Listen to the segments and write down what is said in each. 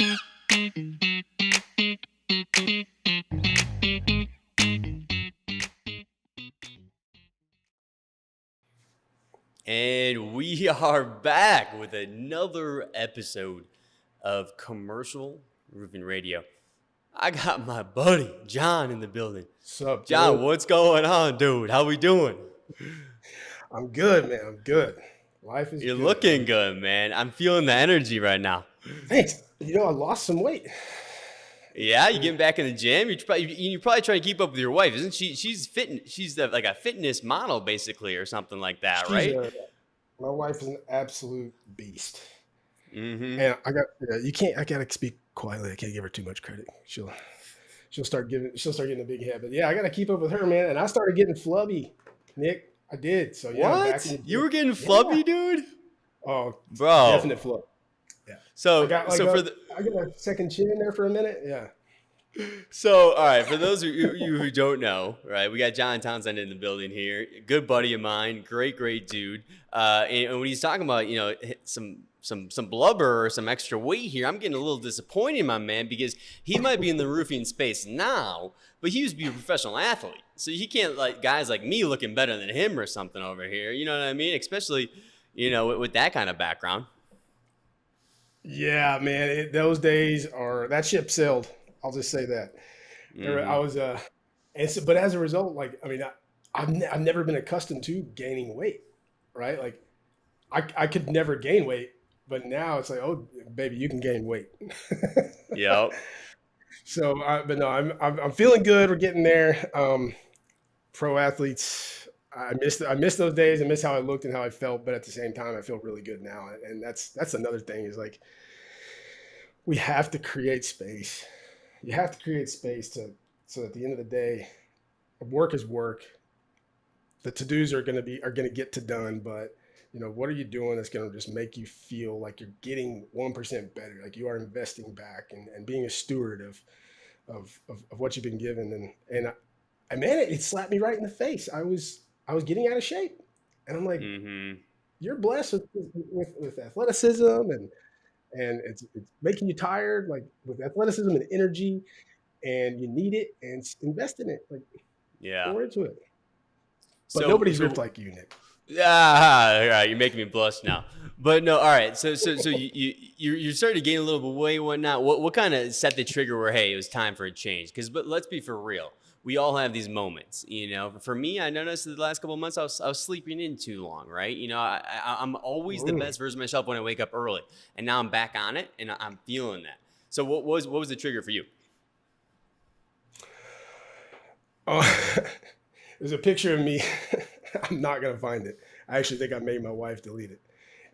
And we are back with another episode of Commercial Roofing Radio. I got my buddy Jon in the building. What's up, Jon, dude? what's going on, dude? How we doing? I'm good, man. I'm good. Life is You're good. looking good, man. I'm feeling the energy right now. Thanks. I lost some weight. Yeah, you getting back in the gym? You're probably trying to keep up with your wife, isn't she? She's fit. She's like a fitness model, basically, or something like that, right? My wife is an absolute beast. Mm-hmm. And I gotta speak quietly. I can't give her too much credit. She'll start getting a big head. But yeah, I gotta keep up with her, man. And I started getting flubby, Nick. I did. So yeah, What? back in the gym. You were getting flubby, dude? Oh, bro, definite flub. Yeah. So I got a second chin in there for a minute. Yeah. So, all right, for those of you who don't know, right, we got Jon Townsend in the building here, good buddy of mine, great dude. And when he's talking about, some blubber or some extra weight here, I'm getting a little disappointed, my man, because he might be in the roofing space now, but he used to be a professional athlete. So he can't like guys like me looking better than him or something over here. You know what I mean? Especially, with that kind of background. Yeah, man. Those days that ship sailed. I'll just say that. Mm-hmm. I was, but as a result, I've never been accustomed to gaining weight, right? Like, I could never gain weight, but now it's like, oh, baby, you can gain weight. Yep. So, but no, I'm feeling good. We're getting there. Pro athletes, I miss those days. I miss how I looked and how I felt, but at the same time, I feel really good now. And that's another thing is like, we have to create space. You have to create space so at the end of the day, work is work. The to-dos are going to get to done, but what are you doing that's going to just make you feel like you're getting 1% better, like you are investing back and being a steward of what you've been given. And man, it slapped me right in the face. I was getting out of shape, and I'm like, Mm-hmm. you're blessed with athleticism and it's making you tired, like with athleticism and energy, and you need it, and invest in it, like pour into it. But nobody's ripped like you, Nick. Yeah, all right, you're making me blush now. But no, all right. So you're starting to gain a little bit of weight, whatnot. What kind of set the trigger where hey, it was time for a change? But let's be for real. We all have these moments, For me, I noticed the last couple of months I was sleeping in too long, right? I'm always the best version of myself when I wake up early, and now I'm back on it, and I'm feeling that. So what was the trigger for you? Oh, there's a picture of me. I'm not gonna find it. I actually think I made my wife delete it.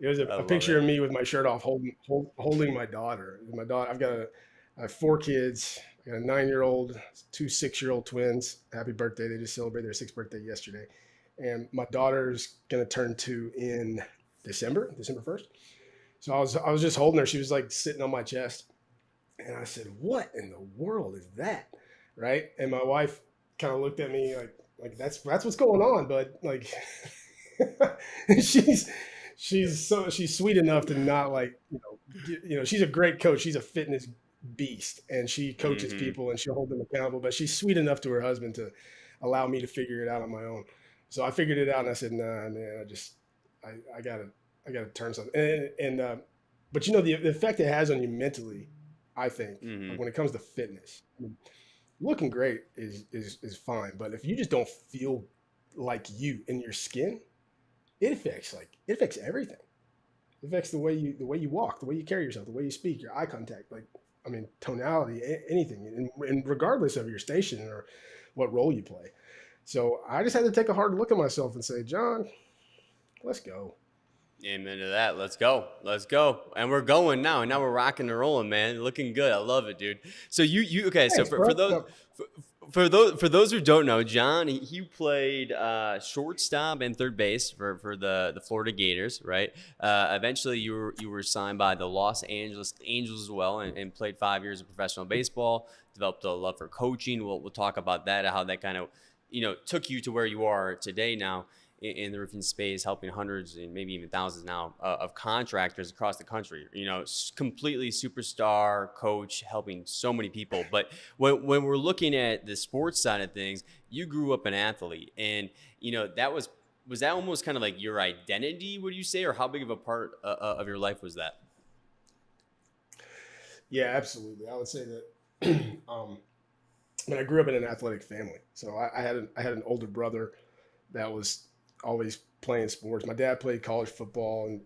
It was a picture of me with my shirt off, holding my daughter. My daughter. I have 4 kids. I got a 9-year-old, 2 6-year-old twins. Happy birthday! They just celebrated their 6th birthday yesterday, and my daughter's gonna turn 2 in December 1st. So I was just holding her. She was like sitting on my chest, and I said, "What in the world is that?" Right? And my wife kind of looked at me like that's what's going on, but like she's sweet enough to not she's a great coach. She's a fitness beast, and she coaches people and she'll hold them accountable, but she's sweet enough to her husband to allow me to figure it out on my own. So I figured it out, and I said, nah, man, I gotta turn something. But the effect it has on you mentally, I think, like when it comes to fitness, looking great is fine, but if you just don't feel like you in your skin, it affects everything. It affects the way you walk, the way you carry yourself, the way you speak, your eye contact, tonality, anything, and regardless of your station or what role you play. So I just had to take a hard look at myself and say, Jon, let's go. Amen to that. Let's go. And we're going now. And now we're rocking and rolling, man. Looking good. I love it, dude. So you okay? Thanks, so for those who don't know, Jon, he played shortstop and third base for the Florida Gators, right? Eventually, you were signed by the Los Angeles Angels as well, and played 5 years of professional baseball. Developed a love for coaching. We'll talk about that, how that kind of took you to where you are today now. in the roofing space, helping hundreds and maybe even thousands now of contractors across the country. Completely superstar coach, helping so many people. But when we're looking at the sports side of things, you grew up an athlete, and that was that almost kind of like your identity, would you say, or how big of a part of your life was that? Yeah, absolutely. I would say that. I grew up in an athletic family, so I had an older brother that was always playing sports. My dad played college football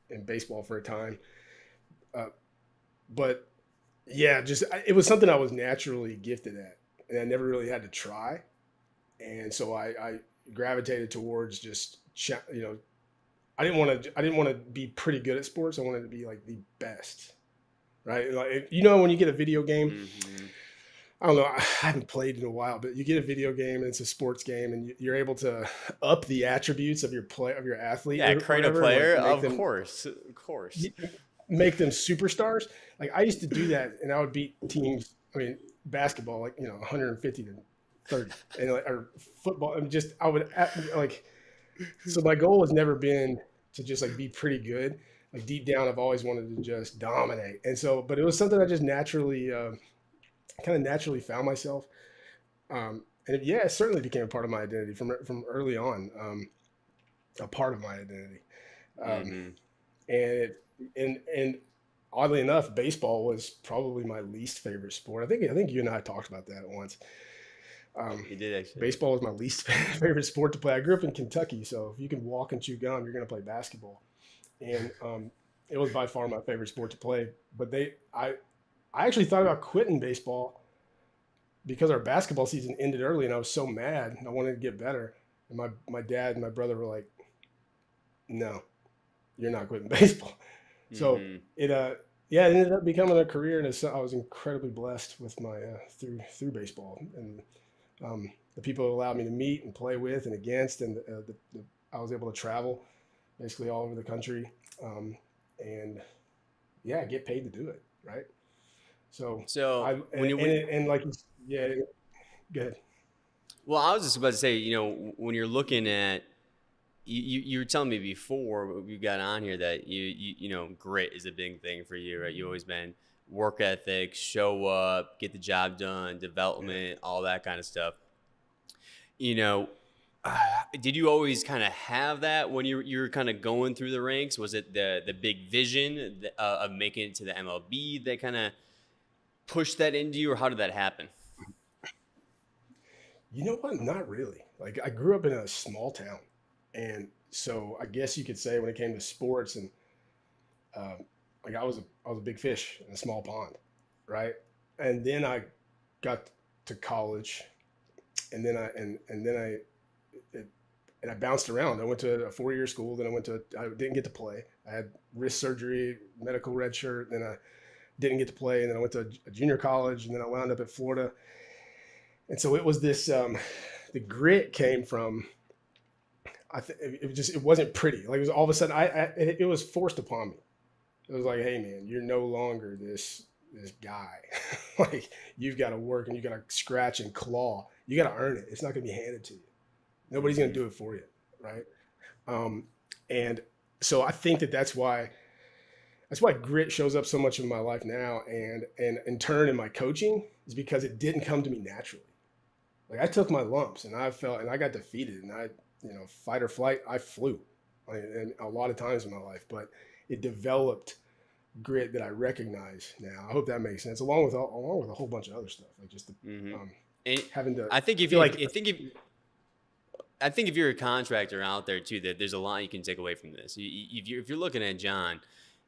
and baseball for a time, uh, but yeah, just it was something I was naturally gifted at, and I never really had to try. And so I gravitated towards just I didn't want to be pretty good at sports. I wanted to be like the best, right? Like, when you get a video game, Mm-hmm. I don't know. I haven't played in a while, but you get a video game and it's a sports game, and you're able to up the attributes of your athlete Yeah, or create a whatever, and like player, of course, of course. make them superstars. Like I used to do that, and I would beat teams. I mean, basketball, like 150 to 30, and or football. And just I would like. So my goal has never been to just like be pretty good. Like deep down, I've always wanted to just dominate, and so, but it was something I just naturally, kind of naturally found myself. And yeah, it certainly became a part of my identity from early on. A part of my identity, um, Mm-hmm. and and oddly enough, baseball was probably my least favorite sport. I think you and I talked about that once. Um, He did actually. Baseball was my least favorite sport to play. I grew up in Kentucky, so if you can walk and chew gum, you're going to play basketball. And it was by far my favorite sport to play. But I actually thought about quitting baseball because our basketball season ended early, and I was so mad. And I wanted to get better. And my dad and my brother were like, "No, you're not quitting baseball." So Mm-hmm. yeah, it ended up becoming a career, and I was incredibly blessed with my through baseball and the people it allowed me to meet and play with and against, and I was able to travel basically all over the country, and yeah, get paid to do it, right? So So when you and like yeah, good. well, I was just about to say, when you're looking at you were telling me before we got on here that grit is a big thing for you, right? You always been work ethic, show up, get the job done, Yeah. development, all that kind of stuff. You know, did you always kind of have that when you're kind of going through the ranks? Was it the big vision of making it to the MLB that kind of pushed that into you, or how did that happen? You know what? Not really. Like I grew up in a small town, and so I guess you could say when it came to sports and like I was a big fish in a small pond, right? And then I got to college, and then it, I bounced around. I went to a 4 year school. Then I didn't get to play. I had wrist surgery, medical red shirt. Then I didn't get to play. And then I went to a junior college, and then I wound up at Florida. And so it was this. The grit came from. It wasn't pretty. Like it was all of a sudden it was forced upon me. It was like, hey man, you're no longer this guy. Like you've got to work and you got to scratch and claw. You got to earn it. It's not going to be handed to you. Nobody's going to Mm-hmm. do it for you, right? Um, and so I think that's why grit shows up so much in my life now, and in turn in my coaching is because it didn't come to me naturally. Like I took my lumps and I felt and I got defeated and I fight or flight I flew, and a lot of times in my life, but it developed grit that I recognize now. I hope that makes sense, along with a whole bunch of other stuff, like just Mm-hmm. um, And having to. I think I feel like I think if you're a contractor out there too, that there's a lot you can take away from this. If you're looking at Jon,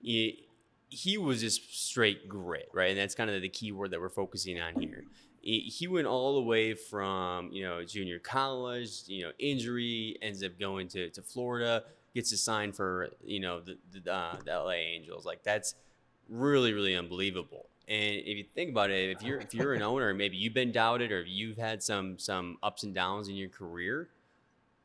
he was just straight grit, right? And that's kind of the key word that we're focusing on here. He went all the way from junior college, injury, ends up going to Florida, gets assigned for the LA Angels. Like that's really really unbelievable. And if you think about it, if you're an owner, maybe you've been doubted or you've had some ups and downs in your career,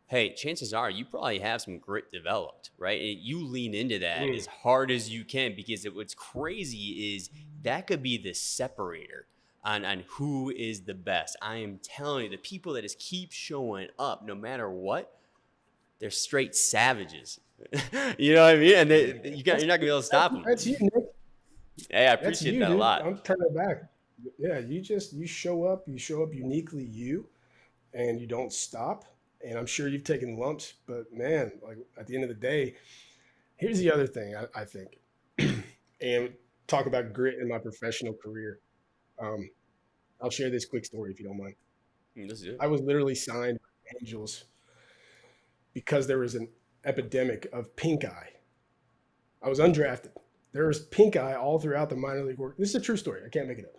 hey, chances are you probably have some grit developed, right? And you lean into that mm, as hard as you can because what's crazy is that could be the separator on who is the best. I am telling you, the people that just keep showing up no matter what they're straight savages. You know what I mean? And you're not gonna be able to stop them. That's you, Nick. Hey, I That's appreciate you, that a dude. lot. I'm turning it back. Yeah, you show up. You show up uniquely you, and you don't stop. And I'm sure you've taken lumps, but man, like at the end of the day, here's the other thing I think, and talk about grit in my professional career. Um, I'll share this quick story if you don't mind. This is it. I was literally signed by Angels because there was an epidemic of pink eye. I was undrafted. There was pink eye all throughout the minor league work. This is a true story. I can't make it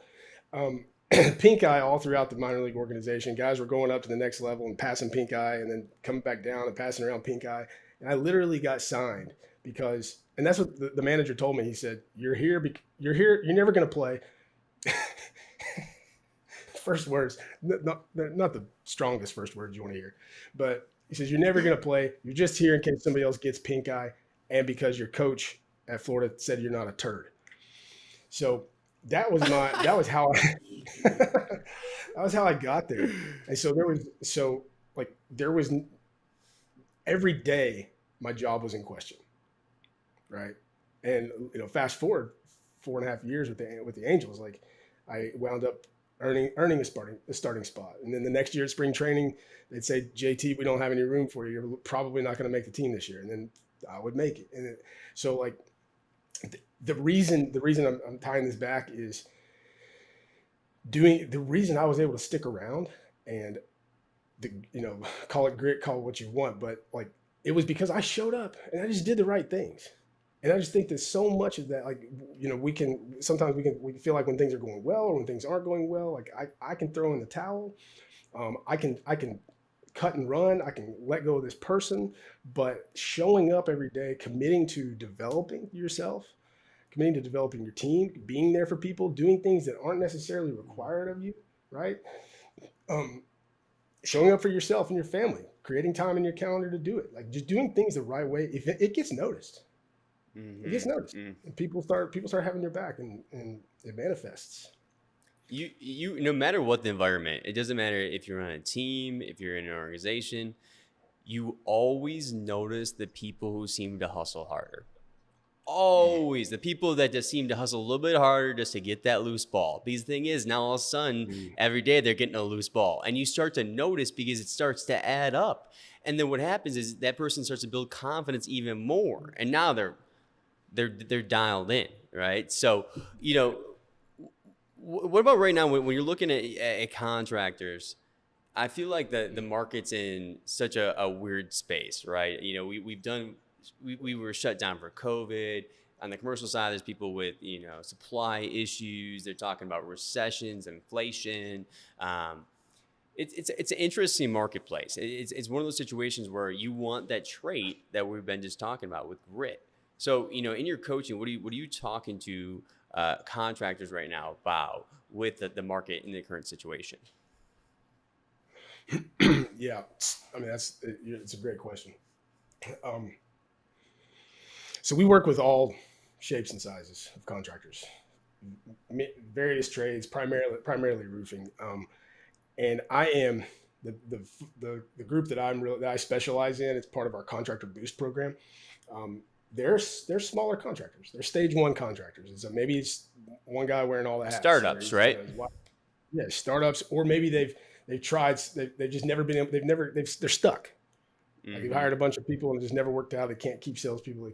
up. Pink eye all throughout the minor league organization. Guys were going up to the next level and passing pink eye and then coming back down and passing around pink eye. And I literally got signed because, and that's what the manager told me. He said, "You're here. You're here. You're never going to play." First words, not the strongest first words you want to hear, but he says, "You're never going to play. You're just here in case somebody else gets pink eye, and because your coach at Florida said you're not a turd." So that was how I that was how I got there. And so there was every day my job was in question, right? And fast forward 4.5 years with the Angels, like I wound up earning a starting spot. And then the next year at spring training, they'd say, "JT, we don't have any room for you. You're probably not going to make the team this year." And then I would make it. And so like the reason I'm tying this back is the reason I was able to stick around and call it grit, call it what you want, but like it was because I showed up and I just did the right things. And I just think that so much of that, like, we can feel like when things are going well or when things aren't going well, like I can throw in the towel. I can cut and run. I can let go of this person, but showing up every day, committing to developing yourself, committing to developing your team, being there for people, doing things that aren't necessarily required of you, right? Showing up for yourself and your family, creating time in your calendar to do it, like just doing things the right way. If it gets noticed, it gets noticed, and people start having your back, and it manifests. You no matter what the environment, it doesn't matter if you're on a team, if you're in an organization, you always notice the people who seem to hustle harder. Always the people that just seem to hustle a little bit harder just to get that loose ball. Because the thing is, now all of a sudden, every day they're getting a loose ball, and you start to notice because it starts to add up. And then what happens is that person starts to build confidence even more, and now they're dialed in, right? So what about right now when you're looking at contractors? I feel like the market's in such a weird space, right? We were shut down for COVID. On the commercial side, there's people with supply issues. They're talking about recessions, inflation. It's an interesting marketplace. It's one of those situations where you want that trait that we've been just talking about with grit. So in your coaching, what are you talking to contractors right now about with the market in the current situation? Yeah, I mean it's a great question. So we work with all shapes and sizes of contractors, various trades, primarily roofing. And I am the group that I specialize in. It's part of our Contractor Boost program. They're smaller contractors. They're stage one contractors. And so maybe it's one guy wearing all the hats. Startups, right? Yeah, startups, or maybe they've tried. They've just never been able. They're stuck. Like they've hired a bunch of people and it just never worked out. They can't keep salespeople.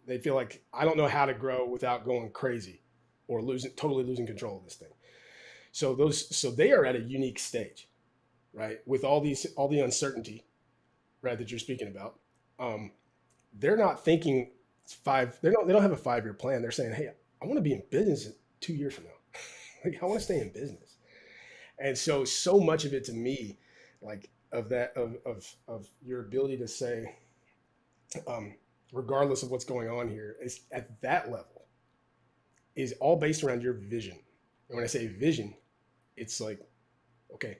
They feel like I don't know how to grow without going crazy or totally losing control of this thing. So they are at a unique stage, right? With all the uncertainty, right, that you're speaking about. They're not thinking they don't have a 5-year plan. They're saying, "Hey, I want to be in business 2 years from now. Like I want to stay in business." And so much of it to me, like of your ability to say, regardless of what's going on here, is at that level is all based around your vision. And when I say vision, it's like, okay,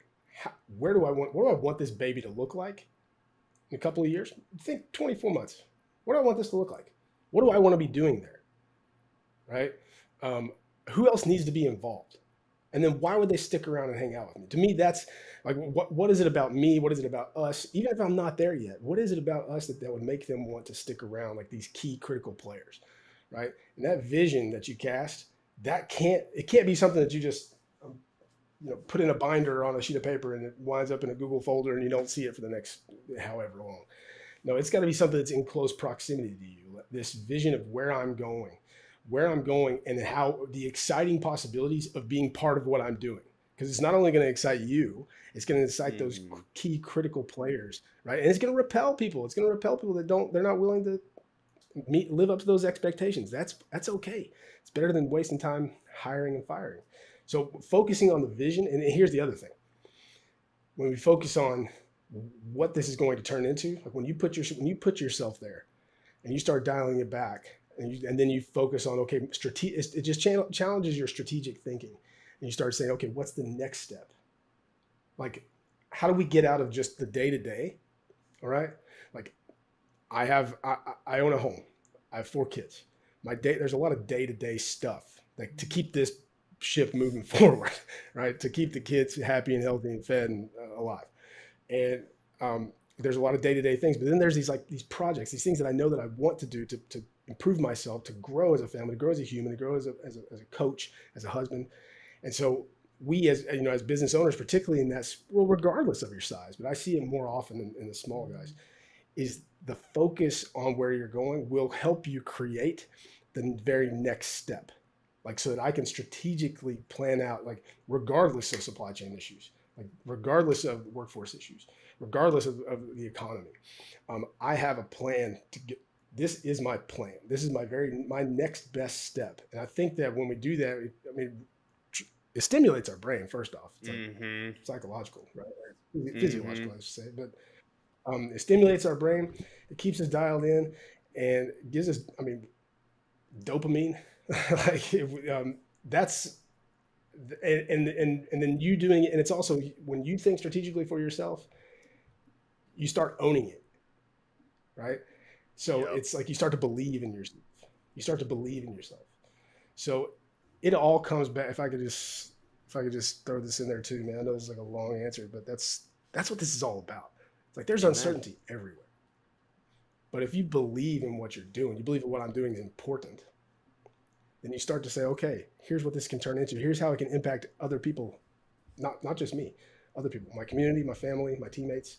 what do I want this baby to look like in a couple of years? Think 24 months. What do I want this to look like? What do I want to be doing there? Right? Who else needs to be involved? And then why would they stick around and hang out with me? To me, that's like, what is it about me? What is it about us? Even if I'm not there yet, what is it about us that would make them want to stick around, like these key critical players, right? And that vision that you cast, it can't be something that you just put in a binder on a sheet of paper and it winds up in a Google folder and you don't see it for the next however long. No, it's got to be something that's in close proximity to you. This vision of where I'm going, and how the exciting possibilities of being part of what I'm doing. Because it's not only going to excite you, it's going to excite those key critical players, right? And it's going to repel people. It's going to repel people they're not willing to live up to those expectations. That's okay. It's better than wasting time hiring and firing. So focusing on the vision, and here's the other thing. When we focus on what this is going to turn into, like when you put yourself there and you start dialing it back, and then you focus on, okay, it just challenges your strategic thinking, and you start saying, okay, what's the next step? Like, how do we get out of just the day to day? All right, like I own a home. I have 4 kids. There's a lot of day to day stuff, like to keep this ship moving forward, right? To keep the kids happy and healthy and fed and alive. And there's a lot of day-to-day things, but then there's these projects, these things that I know that I want to do to improve myself, to grow as a family, to grow as a human, to grow as a coach, as a husband. And so we, as business owners, particularly in that, well, regardless of your size, but I see it more often in the small guys, is the focus on where you're going will help you create the very next step. Like, so that I can strategically plan out, like, regardless of supply chain issues, like regardless of workforce issues, regardless of the economy, I have a plan to get. This is my plan. This is my next best step. And I think that when we do that, it stimulates our brain. First off, it's like psychological, right? Physiological, I should say, but it stimulates our brain. It keeps us dialed in and gives us, dopamine. That's and then you doing it, and it's also when you think strategically for yourself, you start owning it, right? So it's like you start to believe in yourself. You start to believe in yourself. So it all comes back. If I could just throw this in there too, man. I know this is like a long answer, but that's what this is all about. It's like there's uncertainty everywhere, but if you believe in what you're doing, you believe in what I'm doing is important, then you start to say, okay, here's what this can turn into. Here's how it can impact other people, not just me, other people, my community, my family, my teammates.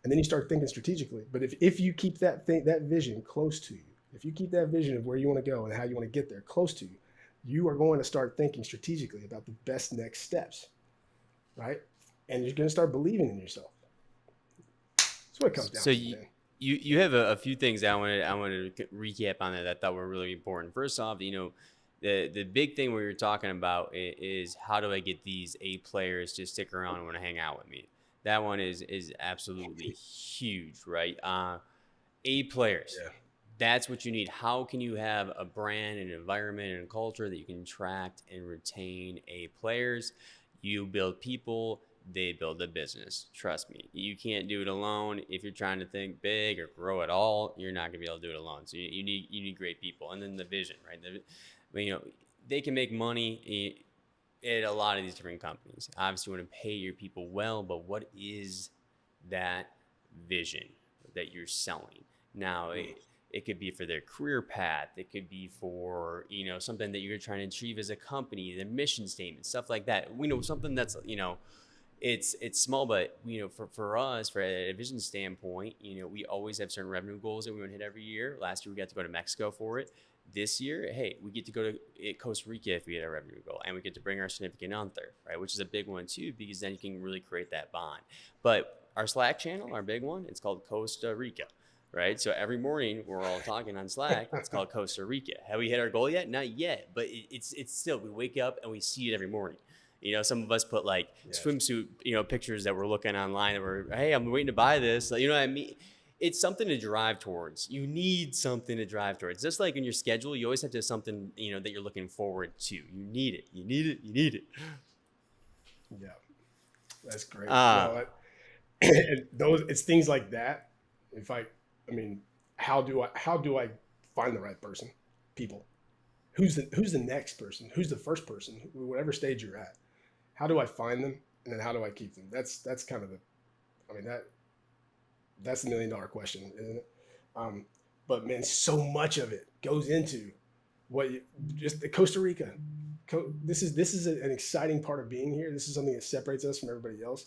And then you start thinking strategically. But if you keep that vision close to you, if you keep that vision of where you want to go and how you want to get there close to you, you are going to start thinking strategically about the best next steps, right? And you're going to start believing in yourself. That's what it comes down to, man. You have a few things I wanted to recap on that I thought were really important. First off, the big thing we were talking about is how do I get these A players to stick around and want to hang out with me? That one is absolutely huge, right? A players. Yeah. That's what you need. How can you have a brand, an environment, and a culture that you can attract and retain A players? You build people, they build a business. Trust me. You can't do it alone. If you're trying to think big or grow at all, you're not going to be able to do it alone. So you need great people. And then the vision, right? They can make money at a lot of these different companies. Obviously, you want to pay your people well, but what is that vision that you're selling? Now, it could be for their career path. It could be for, something that you're trying to achieve as a company, the mission statement, stuff like that. We know something that's, it's small, but, for us, for a vision standpoint, we always have certain revenue goals that we want to hit every year. Last year, we got to go to Mexico for it. This year, hey, we get to go to Costa Rica if we hit our revenue goal, and we get to bring our significant other, right? Which is a big one too, because then you can really create that bond. But our Slack channel, our big one, it's called Costa Rica, right? So every morning we're all talking on Slack. It's called Costa Rica. Have we hit our goal yet? Not yet, but it's still, we wake up and we see it every morning. Some of us put swimsuit, pictures that we're looking online that we're, hey, I'm waiting to buy this. You know what I mean? It's something to drive towards. You need something to drive towards. Just like in your schedule, you always have to have something, that you're looking forward to. You need it. You need it. You need it. Yeah, that's great. It's things like that. How do I find the right people? who's the next person? Who's the first person? Whatever stage you're at. How do I find them? And then how do I keep them? That's kind of that's the $1 million question, isn't it? But man, so much of it goes into just the Costa Rica. This is an exciting part of being here. This is something that separates us from everybody else.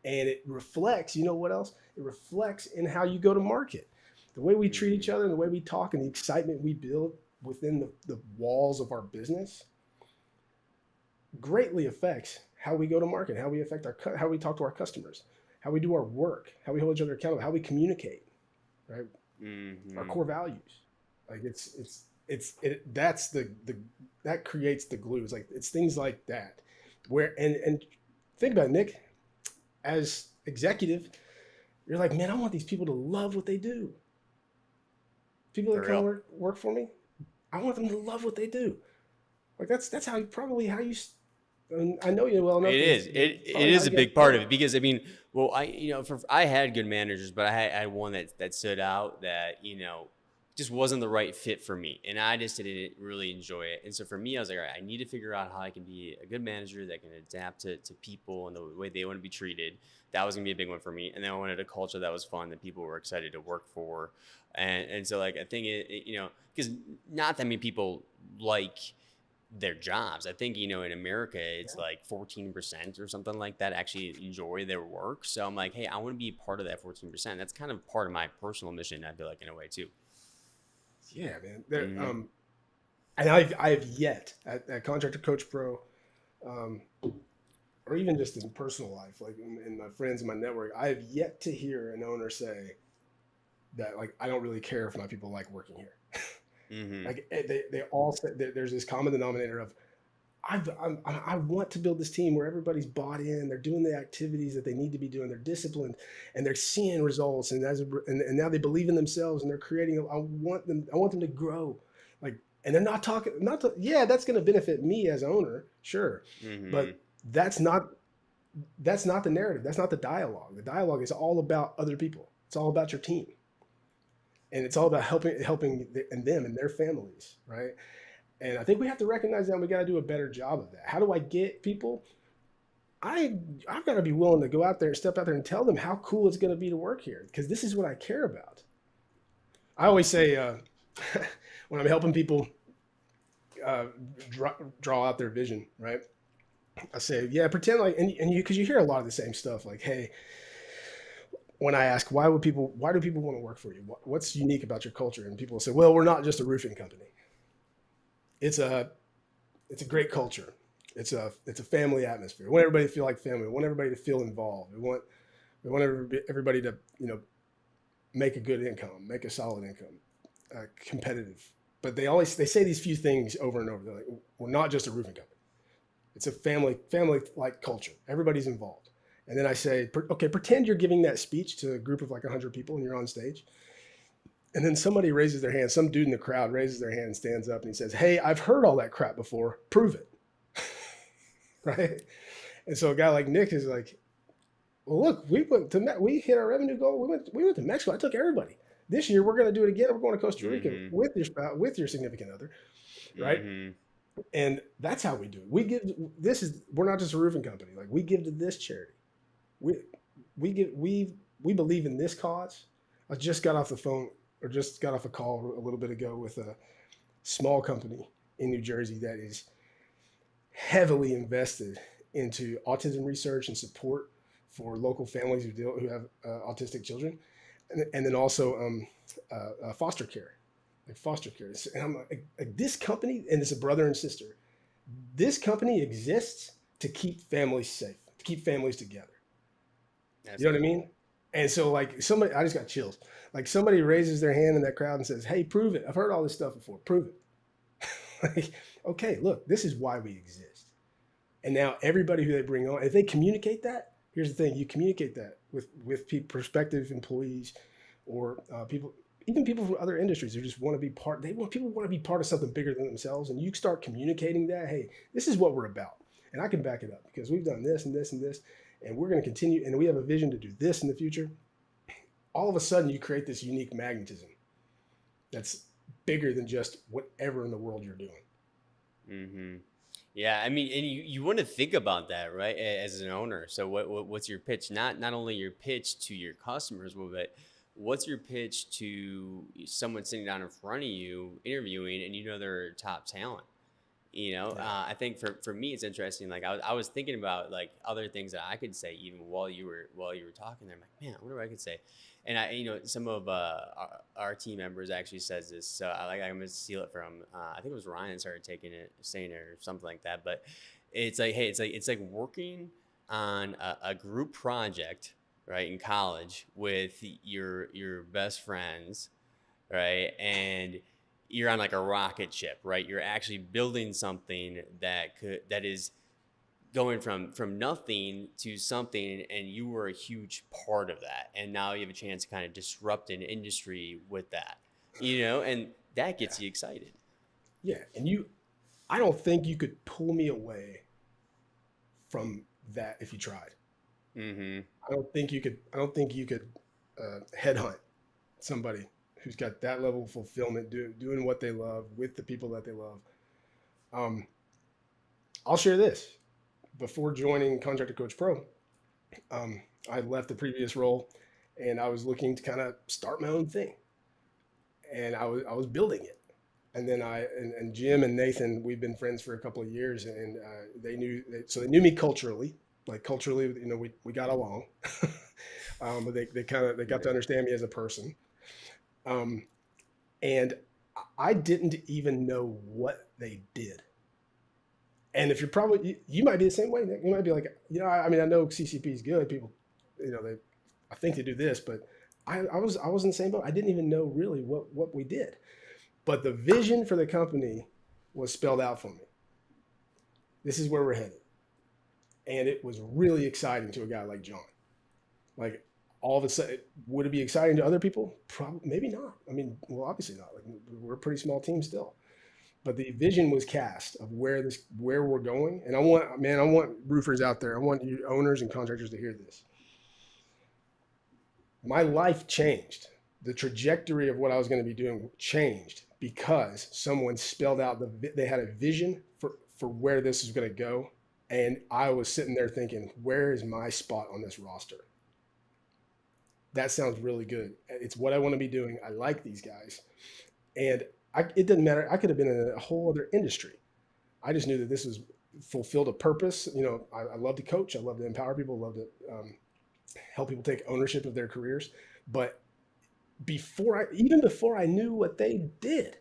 And it reflects, you know what else? It reflects in how you go to market. The way we treat each other and the way we talk and the excitement we build within the walls of our business greatly affects how we go to market, how we how we talk to our customers, how we do our work, how we hold each other accountable, how we communicate, right? Our core values. Like that creates the glue. It's like, it's things like that where, and think about it, Nick, as executive, you're like, man, I want these people to love what they do. People that come work for me, I want them to love what they do. Like that's how you. I know you well enough. It is a big part of it, because I mean, well, I had good managers, but I had one that stood out that just wasn't the right fit for me, and I just didn't really enjoy it. And so for me, I was like, all right, I need to figure out how I can be a good manager that can adapt to people and the way they want to be treated. That was gonna be a big one for me. And then I wanted a culture that was fun, that people were excited to work for, and so like I think because not that many people like their jobs. I think, in America, it's like 14% or something like that actually enjoy their work. So I'm like, hey, I want to be part of that 14%. That's kind of part of my personal mission, I feel like, in a way too. Yeah, man. And I have yet at Contractor Coach Pro, or even just in personal life, like in my friends and my network, I have yet to hear an owner say that, like, I don't really care if my people like working here. Like they all say, there's this common denominator of, I want to build this team where everybody's bought in, they're doing the activities that they need to be doing, they're disciplined, and they're seeing results, and now they believe in themselves, and they're creating. I want them to grow, like, and they're not talking, yeah, that's going to benefit me as owner, sure, but that's not the narrative, that's not the dialogue. The dialogue is all about other people. It's all about your team. And it's all about helping them and their families, right? And I think we have to recognize that, and we got to do a better job of that. How do I get people? I've got to be willing to go out there and step out there and tell them how cool it's going to be to work here, because this is what I care about. I always say when I'm helping people draw out their vision, right? I say, yeah, pretend like, and you, because you hear a lot of the same stuff, like, hey, when I ask, why do people want to work for you? What's unique about your culture? And people say, well, we're not just a roofing company. It's a great culture. It's a family atmosphere. We want everybody to feel like family. We want everybody to feel involved. We want everybody to, make a good income, make a solid income, competitive. But they say these few things over and over. They're like, we're not just a roofing company. It's a family-like culture. Everybody's involved. And then I say, okay, pretend you're giving that speech to a group of like 100 people and you're on stage. And then somebody raises their hand, some dude in the crowd raises their hand and stands up and he says, hey, I've heard all that crap before, prove it. Right? And so a guy like Nick is like, well, look, we hit our revenue goal. We went to Mexico. I took everybody. This year we're going to do it again. We're going to Costa Rica with your spouse, with your significant other, right? And that's how we do it. We're not just a roofing company. Like, we give to this charity. We believe in this cause. I just got off a call a little bit ago with a small company in New Jersey that is heavily invested into autism research and support for local families who have autistic children, and then also foster care, And I'm like, this company, and it's a brother and sister. This company exists to keep families safe, to keep families together. You know what I mean? And so, like, I just got chills. Like, somebody raises their hand in that crowd and says, hey, prove it. I've heard all this stuff before. Prove it. Like, okay, look, this is why we exist. And now everybody who they bring on, if they communicate that, here's the thing, you communicate that with prospective employees or even people from other industries who just want to be people want to be part of something bigger than themselves. And you start communicating that, hey, this is what we're about. And I can back it up because we've done this and this and this. And we're going to continue, and we have a vision to do this in the future. All of a sudden, you create this unique magnetism that's bigger than just whatever in the world you're doing. Mm-hmm. Yeah, I mean, and you want to think about that, right? As an owner. So what's your pitch? Not only your pitch to your customers, but what's your pitch to someone sitting down in front of you interviewing, and you know they're top talent. Yeah. I think for me it's interesting. Like I was thinking about like other things that I could say even while you were talking there. I'm like, man, I wonder what I could say. And some of our team members actually says this. So I'm gonna steal it from I think it was Ryan that started saying it or something like that. But it's like, hey, it's like working on a group project, right, in college with your best friends, right? And you're on like a rocket ship, right? You're actually building something that is going from nothing to something, and you were a huge part of that. And now you have a chance to kind of disrupt an industry with that, and that Yeah. gets you excited. Yeah. And I don't think you could pull me away from that if you tried. Mm-hmm. I don't think you could headhunt somebody who's got that level of fulfillment, doing what they love with the people that they love. Um, I'll share this. Before joining Contractor Coach Pro, um, I left the previous role, and I was looking to kind of start my own thing, and I was building it. And then and Jim and Nathan, we've been friends for a couple of years, and so they knew me culturally. Like culturally, we got along. But they got to understand me as a person. Um, and I didn't even know what they did. And if you might be the same way, Nick. You might be like, I mean, I know CCP is good. People, I think they do this, but I was in the same boat. I didn't even know really what we did, but the vision for the company was spelled out for me. This is where we're headed, and it was really exciting to a guy like Jon. Like all of a sudden, would it be exciting to other people? Probably, maybe not. I mean, well, obviously not. Like we're a pretty small team still, but the vision was cast of where we're going. And I want roofers out there. I want you owners and contractors to hear this. My life changed. The trajectory of what I was going to be doing changed because someone spelled out they had a vision for where this is going to go. And I was sitting there thinking, where is my spot on this roster? That sounds really good. It's what I want to be doing. I like these guys. And it didn't matter. I could have been in a whole other industry. I just knew that this was fulfilled a purpose. I love to coach. I love to empower people. I love to help people take ownership of their careers. But even before I knew what they did,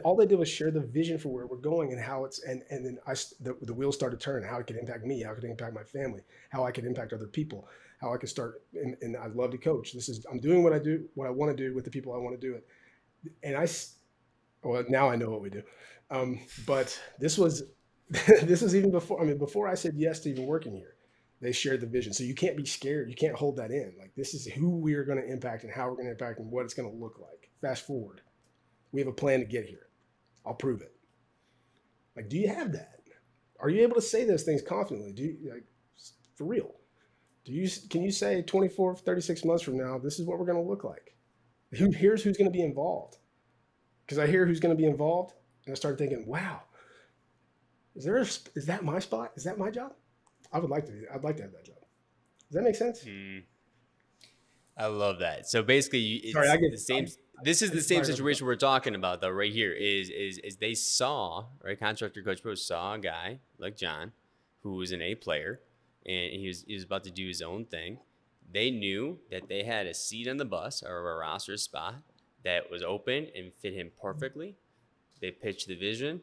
all they did was share the vision for where we're going and how it's, and then the wheels started turning, how it could impact me, how it could impact my family, how I could impact other people, how I could start. And I love to coach. I'm doing what I want to do with the people I want to do it. And well, now I know what we do. But this was even before. I mean, before I said yes to even working here, they shared the vision. So you can't be scared. You can't hold that in. Like this is who we are going to impact and how we're going to impact and what it's going to look like. Fast forward, we have a plan to get here. I'll prove it. Like, do you have that? Are you able to say those things confidently? For real? Can you say 24, 36 months from now, this is what we're going to look like? Here's who's going to be involved. Because I hear who's going to be involved, and I started thinking, wow, is that my spot? Is that my job? I'd like to have that job. Does that make sense? I love that. So basically, Sorry, the same. This is the same situation we're talking about, though. Right here is they saw, right? Contractor Coach Pro saw a guy like Jon, who was an A player, and he was about to do his own thing. They knew that they had a seat on the bus or a roster spot that was open and fit him perfectly. They pitched the vision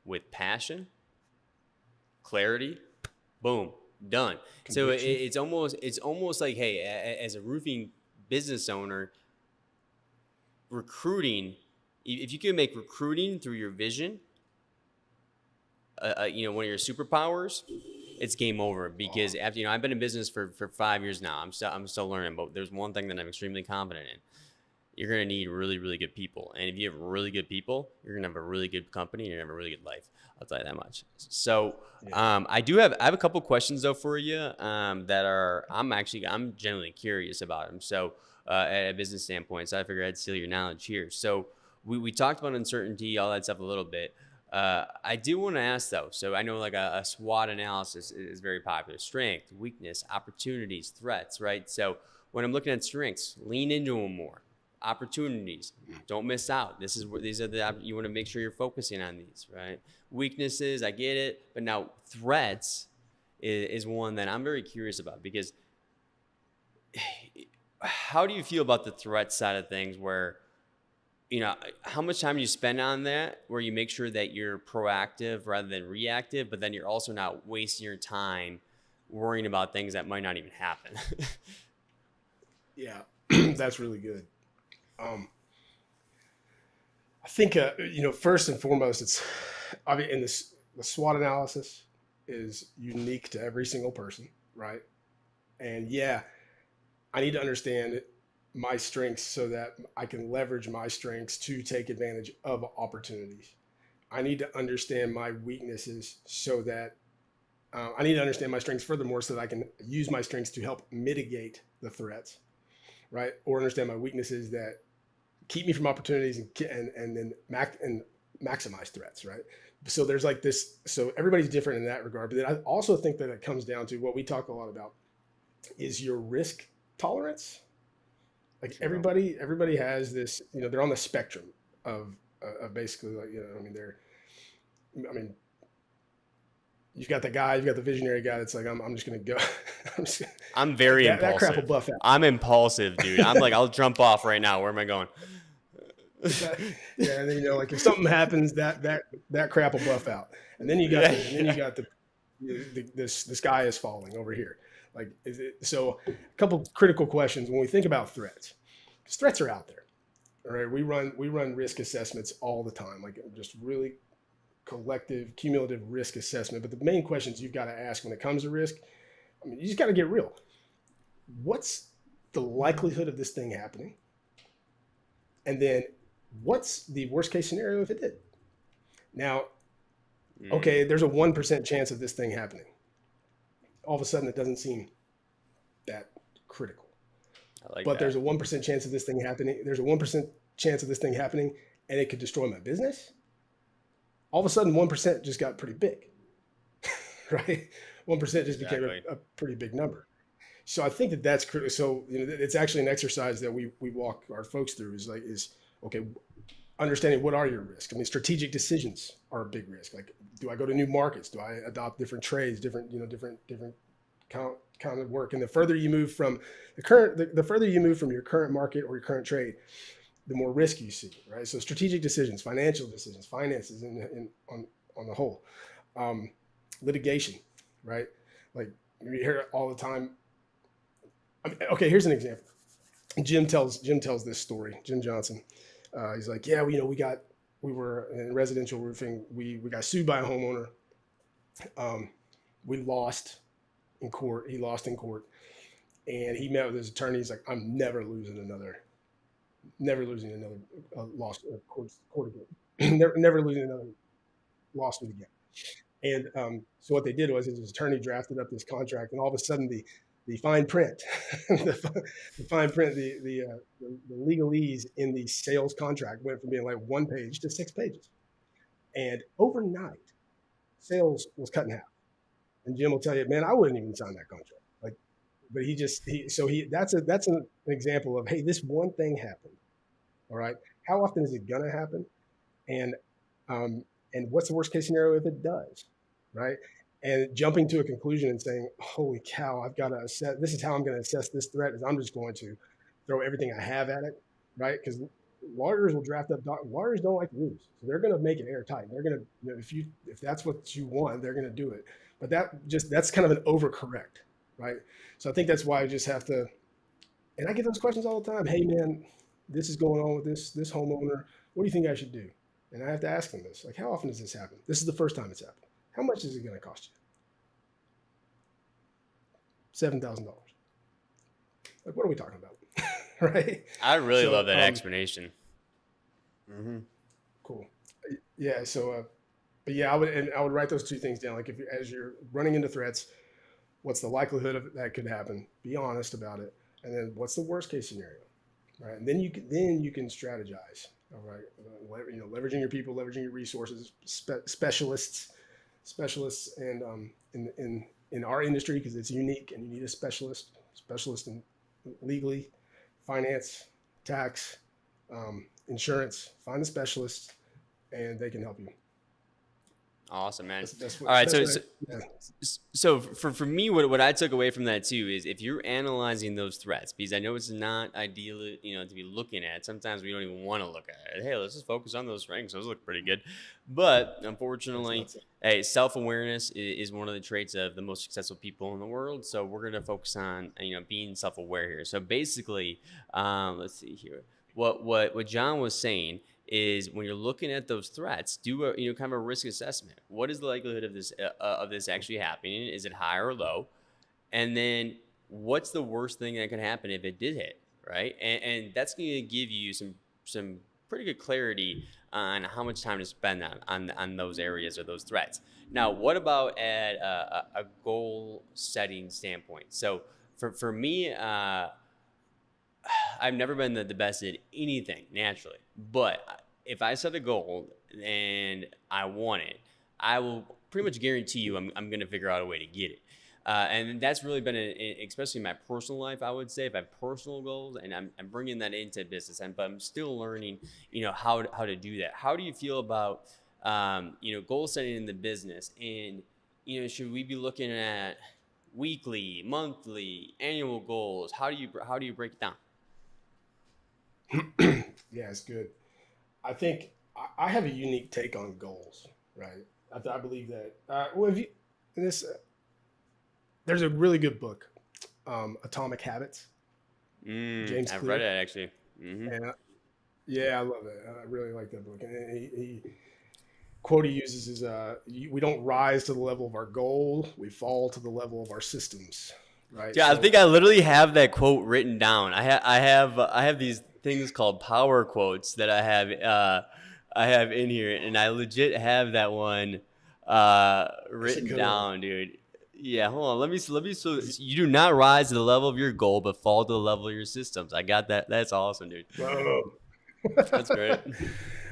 with passion, clarity, boom, done. So it's almost like, hey, as a roofing business owner, recruiting, if you can make recruiting through your vision, one of your superpowers, it's game over. Because after I've been in business for 5 years now. I'm still learning, but there's one thing that I'm extremely confident in. You're going to need really, really good people. And if you have really good people, you're going to have a really good company and you're going to have a really good life. I'll tell you that much. So I have a couple questions though for you I'm genuinely curious about them. So at a business standpoint, so I figured I'd steal your knowledge here. So we talked about uncertainty, all that stuff a little bit. I do want to ask though. So I know like a SWOT analysis is very popular: strength, weakness, opportunities, threats. Right. So when I'm looking at strengths, lean into them more. Opportunities, don't miss out. These are the you want to make sure you're focusing on these. Right. Weaknesses, I get it, but now threats is one that I'm very curious about, because how do you feel about the threat side of things, where how much time you spend on that, where you make sure that you're proactive rather than reactive, but then you're also not wasting your time worrying about things that might not even happen. Yeah, that's really good. I think first and foremost, I mean, the SWOT analysis is unique to every single person, right? And yeah, I need to understand my strengths so that I can leverage my strengths to take advantage of opportunities. I need to understand my weaknesses so that I need to understand my strengths furthermore so that I can use my strengths to help mitigate the threats, right? Or understand my weaknesses that keep me from opportunities and then maximize threats, right? So there's like this. So everybody's different in that regard. But then I also think that it comes down to what we talk a lot about is your risk tolerance. Like Sure. everybody has this. They're on the spectrum of basically like I mean, you've got the visionary guy that's like, I'm just gonna go. I'm very that crap will impulsive. buff out. I'm impulsive, dude. I'm like, I'll jump off right now. Where am I going? Yeah, and then like if something happens, that crap will buff out, and then you got this guy is falling over here. Like, so? A couple critical questions when we think about threats, because threats are out there. All right, we run risk assessments all the time, like just really collective, cumulative risk assessment. But the main questions you've got to ask when it comes to risk, I mean, you just got to get real. What's the likelihood of this thing happening? And then what's the worst case scenario if it did? Now, okay, there's a 1% chance of this thing happening. All of a sudden, it doesn't seem that critical. But there's a 1% chance of this thing happening. There's a 1% chance of this thing happening, and it could destroy my business. All of a sudden, 1% just got pretty big, right? 1% just became a pretty big number. So I think that's critical. So it's actually an exercise that we walk our folks through. Is okay, understanding what are your risks. I mean, strategic decisions are a big risk. Like, do I go to new markets? Do I adopt different trades, different kind of work? And the further you move from the further you move from your current market or your current trade, the more risk you see, right? So strategic decisions, financial decisions, finances, on the whole, litigation, right? Like you hear it all the time. I mean, okay, here's an example. Jim tells this story. Jim Johnson. He's like, yeah, we were in residential roofing. We got sued by a homeowner. We lost in court. He lost in court, and he met with his attorney. He's like, I'm never losing another lawsuit court again. never losing another lawsuit again. And so what they did was his attorney drafted up this contract, and all of a sudden the fine print, the legalese in the sales contract went from being like 1 page to 6 pages, and overnight, sales was cut in half. And Jim will tell you, man, I wouldn't even sign that contract. Like, but that's an example of, hey, this one thing happened. All right, how often is it gonna happen? And what's the worst case scenario if it does, right? And jumping to a conclusion and saying, holy cow, I've got to assess, this is how I'm going to assess this threat, is I'm just going to throw everything I have at it, right? Because lawyers will draft up, lawyers don't like to lose. So they're going to make it airtight. They're going to, if that's what you want, they're going to do it. But that's kind of an overcorrect, right? So I think that's why I just have to, and I get those questions all the time. Hey man, this is going on with this homeowner. What do you think I should do? And I have to ask them this, like, how often does this happen? This is the first time it's happened. How much is it going to cost you? $7,000. Like, what are we talking about? Right? I really love that explanation. Mm-hmm. Cool. Yeah. So, but yeah, I would write those two things down. Like, as you're running into threats, what's the likelihood of that could happen? Be honest about it. And then what's the worst case scenario? Right. And then you can strategize. All right. Leveraging your people, leveraging your resources, specialists, and in our industry because it's unique, and you need a specialist in legally, finance, tax, insurance. Find a specialist, and they can help you. Awesome, man. That's All what. right, That's so what. so, Yeah. so for me, what I took away from that too is if you're analyzing those threats, because I know it's not ideal, to be looking at. Sometimes we don't even want to look at it. Hey, let's just focus on those strengths; those look pretty good. But That's unfortunately, not so. hey, self-awareness is one of the traits of the most successful people in the world. So we're gonna focus on being self-aware here. So basically, let's see here. What John was saying is when you're looking at those threats, do a kind of a risk assessment. What is the likelihood of this actually happening? Is it high or low? And then what's the worst thing that can happen if it did hit, right? And that's going to give you some pretty good clarity on how much time to spend on those areas or those threats. Now, what about at a goal setting standpoint? So for me, I've never been the best at anything naturally, but if I set a goal and I want it, I will pretty much guarantee you I'm going to figure out a way to get it. And that's really been, especially in my personal life, I would say, if I have personal goals and I'm bringing that into business, but I'm still learning, how to do that. How do you feel about, goal setting in the business? And, should we be looking at weekly, monthly, annual goals? How do you break it down? Yeah, it's good. I think I have a unique take on goals, right? I believe that. Well, if you this, there's a really good book, Atomic Habits, James I've read Clear, it actually. and yeah, I love it. I really like that book. And quote he uses is, "We don't rise to the level of our goal; we fall to the level of our systems." Right. Yeah, I So think I literally have that quote written down. I have these things called power quotes that I have in here, and I legit have that one that's a written good one. down, dude. Yeah, hold on. Let me. So you do not rise to the level of your goal, but fall to the level of your systems. I got that. That's awesome, dude. Boom. That's great.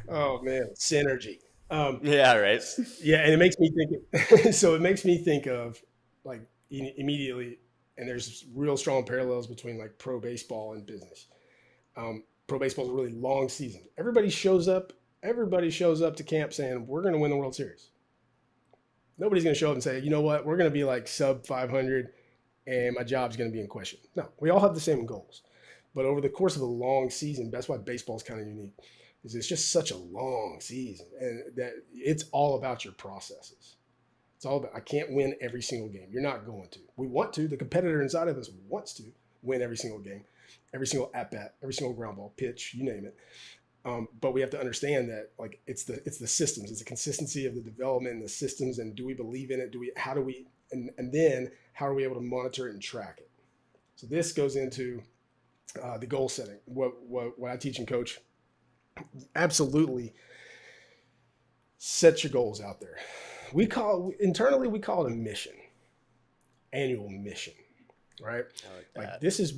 Oh man, synergy. Um, Yeah, right. yeah, and it makes me think. So it makes me think of like immediately, and there's real strong parallels between like pro baseball and business. Pro baseball is a really long season. Everybody shows up. Everybody shows up to camp saying we're going to win the World Series. Nobody's going to show up and say, you know what, we're going to be like sub 500, and my job's going to be in question. No, we all have the same goals. But over the course of a long season, that's why baseball is kind of unique, is it's just such a long season, and that it's all about your processes. It's all about, I can't win every single game. You're not going to. We want to. The competitor inside of us wants to win every single game, every single at bat, every single ground ball, pitch, you name it. But we have to understand that like it's the systems, it's the consistency of the development and the systems, and do we believe in it? How do we and then how are we able to monitor it and track it? So this goes into the goal setting. What I teach and coach, absolutely set your goals out there. We call it a mission, annual mission, right? I like Like that. this is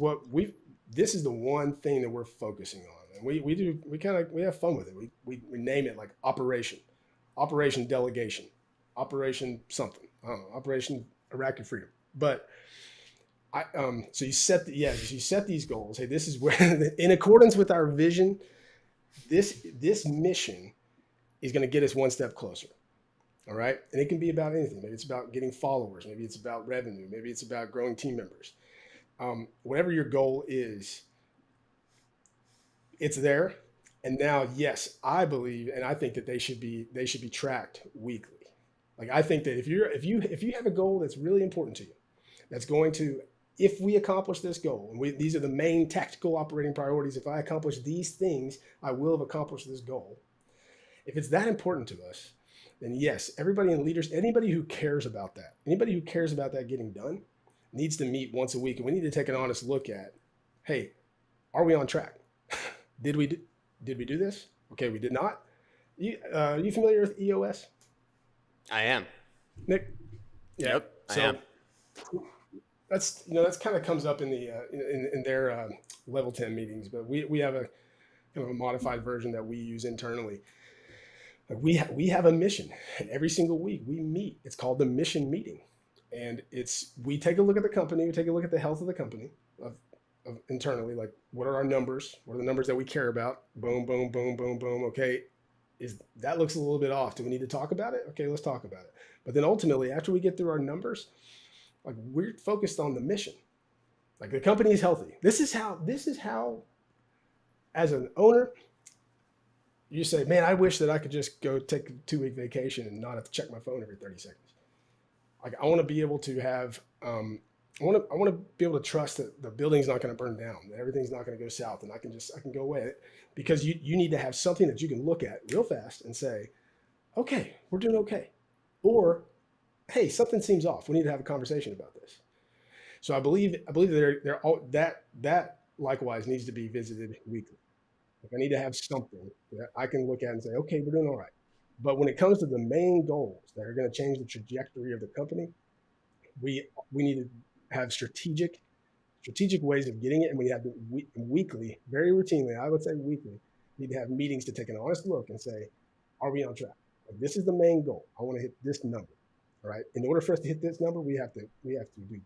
the one thing that we're focusing on. And we have fun with it. We name it like operation delegation, operation something. I don't know, operation Iraqi freedom. But so you set these goals. Hey, this is where in accordance with our vision, this mission is going to get us one step closer. All right. And it can be about anything. Maybe it's about getting followers. Maybe it's about revenue. Maybe it's about growing team members. Whatever your goal is, it's there. And now, yes, I believe and I think that they should be tracked weekly. Like I think that if you have a goal that's really important to you, that's going to if we accomplish this goal, and these are the main tactical operating priorities. If I accomplish these things, I will have accomplished this goal. If it's that important to us, then yes, everybody in leaders, anybody who cares about that getting done, needs to meet once a week, and we need to take an honest look at, hey, are we on track? Did we do this? Okay, we did not. You familiar with EOS, I am. Nick? Yeah. Yep, I So am. that's kind of comes up in the in their level 10 meetings, but we have kind of a modified version that we use internally. Like we have a mission, and every single week we meet. It's called the mission meeting, and we take a look at the company, we take a look at the health of the company, of internally, like what are our numbers, what are the numbers that we care about. Boom, boom, boom, boom, boom. Okay, is that looks a little bit off? Do we need to talk about it? Okay, let's talk about it. But then ultimately, after we get through our numbers, like we're focused on the mission. Like the company is healthy. This is how, as an owner, you say, man, I wish that I could just go take a 2-week vacation and not have to check my phone every 30 seconds. Like I want to be able to have, I want to be able to trust that the building's not going to burn down, that everything's not going to go south, and I can go away. Because you need to have something that you can look at real fast and say, okay, we're doing okay. Or, hey, something seems off. We need to have a conversation about this. So I believe they're all that likewise needs to be visited weekly. Like I need to have something that I can look at and say, okay, we're doing all right. But when it comes to the main goals that are going to change the trajectory of the company, we need to have strategic ways of getting it, and we have to weekly, very routinely, I would say weekly, need to have meetings to take an honest look and say, are we on track? Like, this is the main goal. I want to hit this number. All right. In order for us to hit this number, we have to do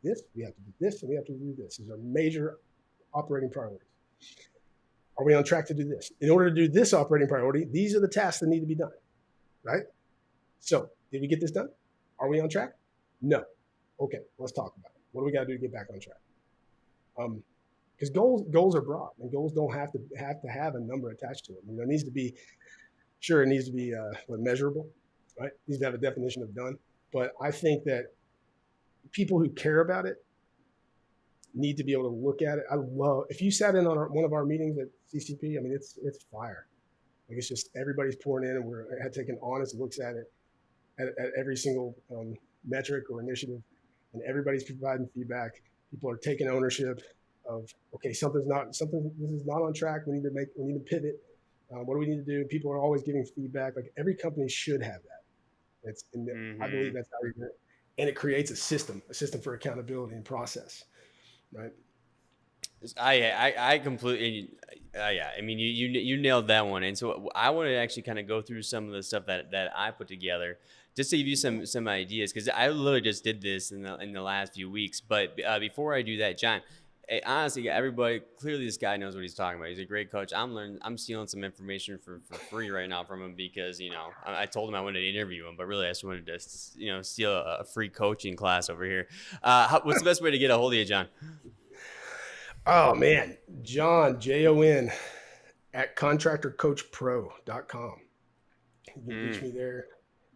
this, we have to do this, and we have to do this. These are major operating priorities. Are we on track to do this? In order to do this operating priority, these are the tasks that need to be done. Right? So, did we get this done? Are we on track? No. Okay, let's talk about it. What do we got to do to get back on track? Because goals are broad, and goals don't have to have a number attached to them. You know, it needs to be measurable, right? It needs to have a definition of done. But I think that people who care about it need to be able to look at it. If you sat in on one of our meetings at CCP, I mean, it's fire. Like it's just everybody's pouring in, and we're taking honest looks at it at every single metric or initiative, and everybody's providing feedback. People are taking ownership of, okay, this is not on track. We need to pivot. What do we need to do? People are always giving feedback. Like every company should have that. I believe that's how we do it. And it creates a system for accountability and process, right? I completely, yeah. I mean, you nailed that one. And so I want to actually kind of go through some of the stuff that I put together, just to give you some ideas, because I literally just did this in the last few weeks. But before I do that, John, honestly, everybody, clearly this guy knows what he's talking about. He's a great coach. I'm stealing some information for free right now from him because, you know, I told him I wanted to interview him, but really I just wanted to, you know, steal a free coaching class over here. What's the best way to get a hold of you, John? Oh man, Jon, Jon at contractorcoachpro.com. You can reach me there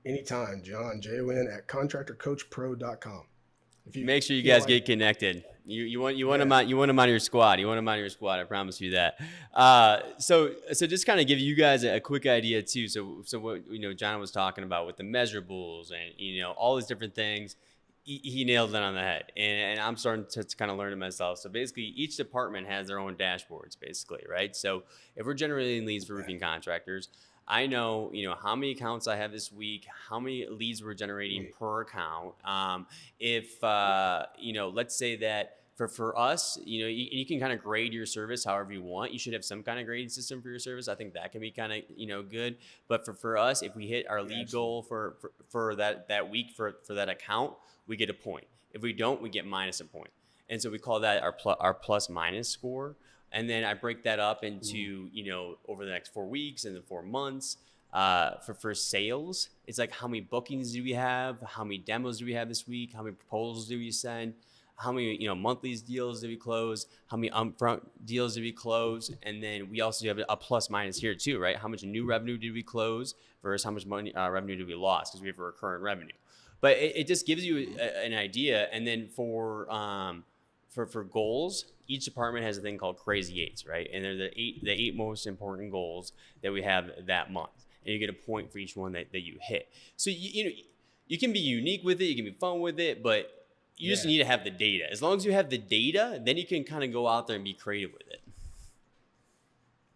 anytime. Jon, Jon at contractorcoachpro.com. Make sure you guys get connected. You want him on your squad. You want him on your squad. I promise you that. So just kind of give you guys a quick idea too. So what, you know, John was talking about with the measurables and, you know, all these different things. He nailed it on the head, and I'm starting to kind of learn it myself. So basically, each department has their own dashboards, basically, right? So if we're generating leads for roofing contractors, I know, you know, how many accounts I have this week, how many leads we're generating per account. If you know, let's say that for us, you know, you can kind of grade your service however you want. You should have some kind of grading system for your service. I think that can be kind of, you know, good. But for us, if we hit our lead goal for that week for that account, we get a point. If we don't, we get minus a point. And so we call that our plus minus score. And then I break that up into, you know, over the next 4 weeks and the 4 months. For sales, it's like how many bookings do we have? How many demos do we have this week? How many proposals do we send? How many, you know, monthly deals did we close? How many upfront deals did we close? And then we also have a plus minus here too, right? How much new revenue did we close versus how much money revenue did we lost, because we have a recurring revenue. But it just gives you an idea. And then for goals, each department has a thing called Crazy Eights, right? And they're the eight most important goals that we have that month. And you get a point for each one that you hit. So you know, you can be unique with it, you can be fun with it, but you just need to have the data. As long as you have the data, then you can kind of go out there and be creative with it.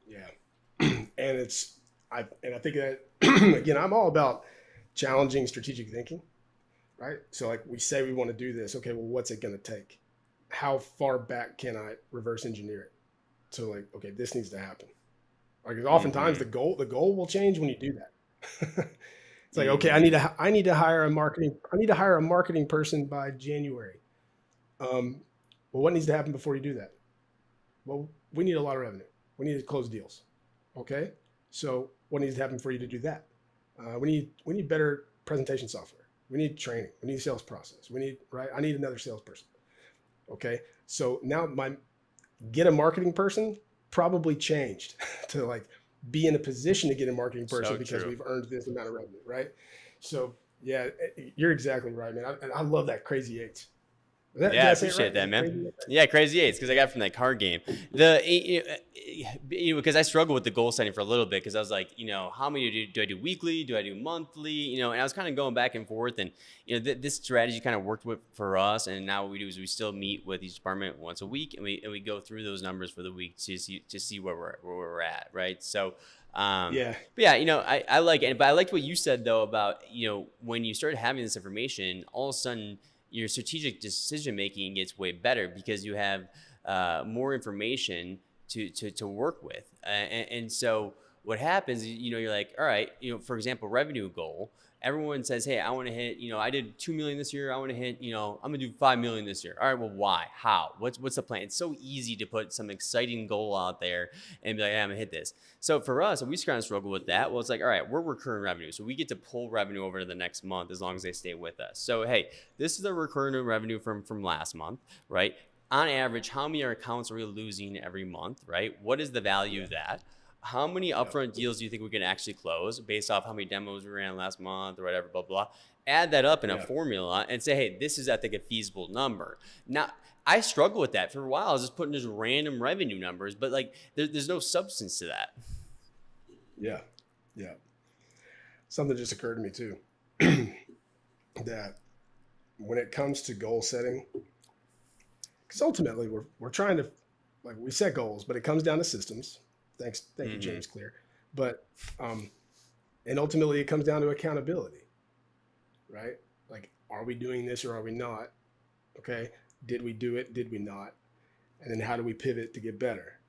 Yeah. And I think that again, I'm all about challenging strategic thinking. Right? So like we say we want to do this. Okay, well, what's it going to take? How far back can I reverse engineer it? So like, okay, this needs to happen. Like, 'cause oftentimes Mm-hmm. the goal will change when you do that. It's like, okay, Mm-hmm. I need to hire a marketing person by January. Well, what needs to happen before you do that? Well, we need a lot of revenue. We need to close deals. Okay. So what needs to happen for you to do that? We need better presentation software. We need training. We need sales process. Right. I need another salesperson. Okay. So now my get a marketing person probably changed to like be in a position to get a marketing person So because true. we've earned this amount of revenue. Right. So yeah, you're exactly right, man. And I love that crazy eights. Did Yeah, I I say it right? appreciate Is that, it man. crazy eights? Yeah, crazy eights because I got from that card game. Because I struggled with the goal setting for a little bit because I was like, how many do I do weekly? Do I do monthly? And I was kind of going back and forth, and this strategy kind of worked for us. And now what we do is we still meet with each department once a week, and we go through those numbers for the week to see where we're at, right? So. Yeah. But yeah, I like it, but I liked what you said though about when you started having this information, all of a sudden your strategic decision making gets way better because you have more information to work with, and so what happens is, you're like, all right, for example, revenue goal. Everyone says, hey, I want to hit, I did 2 million this year. I want to hit, I'm gonna do 5 million this year. All right, well, why? How? What's the plan? It's so easy to put some exciting goal out there and be like, hey, I'm gonna hit this. So for us, we kind of struggle with that. Well, it's like, all right, we're recurring revenue, so we get to pull revenue over to the next month as long as they stay with us. So hey, this is the recurring revenue from last month, right? On average, how many accounts are we losing every month, right? What is the value Yeah. of that? How many Yeah. upfront deals do you think we can actually close based off how many demos we ran last month or whatever, blah, blah. Add that up in a Yeah. formula and say, hey, this is, I think, a feasible number. Now, I struggle with that for a while. I was just putting just random revenue numbers, but like there's no substance to that. Yeah. Yeah. Something just occurred to me too. That when it comes to goal setting, because ultimately we're trying to, like, we set goals, but it comes down to systems. Thank you, Mm-hmm. James Clear. But and ultimately it comes down to accountability, right? Like, are we doing this or are we not? Okay, did we do it? Did we not? And then how do we pivot to get better?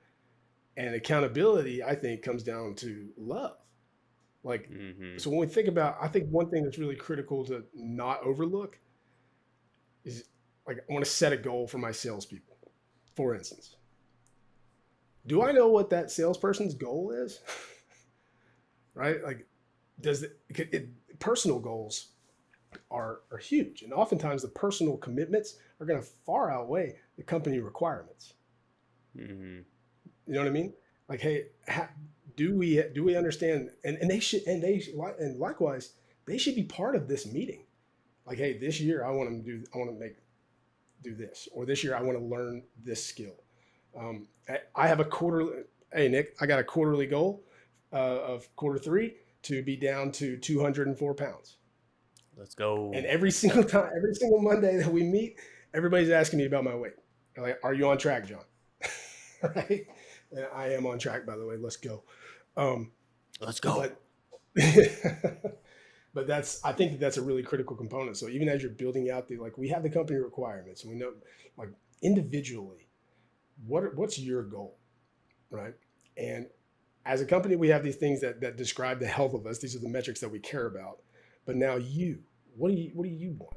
And accountability, I think, comes down to love. Like, Mm-hmm. so when we think about, I think one thing that's really critical to not overlook is, like, I want to set a goal for my salespeople. For instance, do I know what that salesperson's goal is? Right? Like, personal goals are huge, and oftentimes the personal commitments are going to far outweigh the company requirements. Mm-hmm. You know what I mean? Like, hey, do we understand? And they should, and likewise, they should be part of this meeting. Like, hey, this year I want to do this, or this year I want to learn this skill. I have a quarterly. Hey, Nick, I got a quarterly goal of quarter 3 to be down to 204 pounds. Let's And go. every single time, every single Monday that we meet, everybody's asking me about my weight. They're like, are you on track, John? Right? And I am on track, by the way. Let's go. Um, Let's go. but but I think that's a really critical component. So even as you're building out like, we have the company requirements, and we know, like, individually, what's your goal, right? And as a company, we have these things that describe the health of us. These are the metrics that we care about. But now what do you want,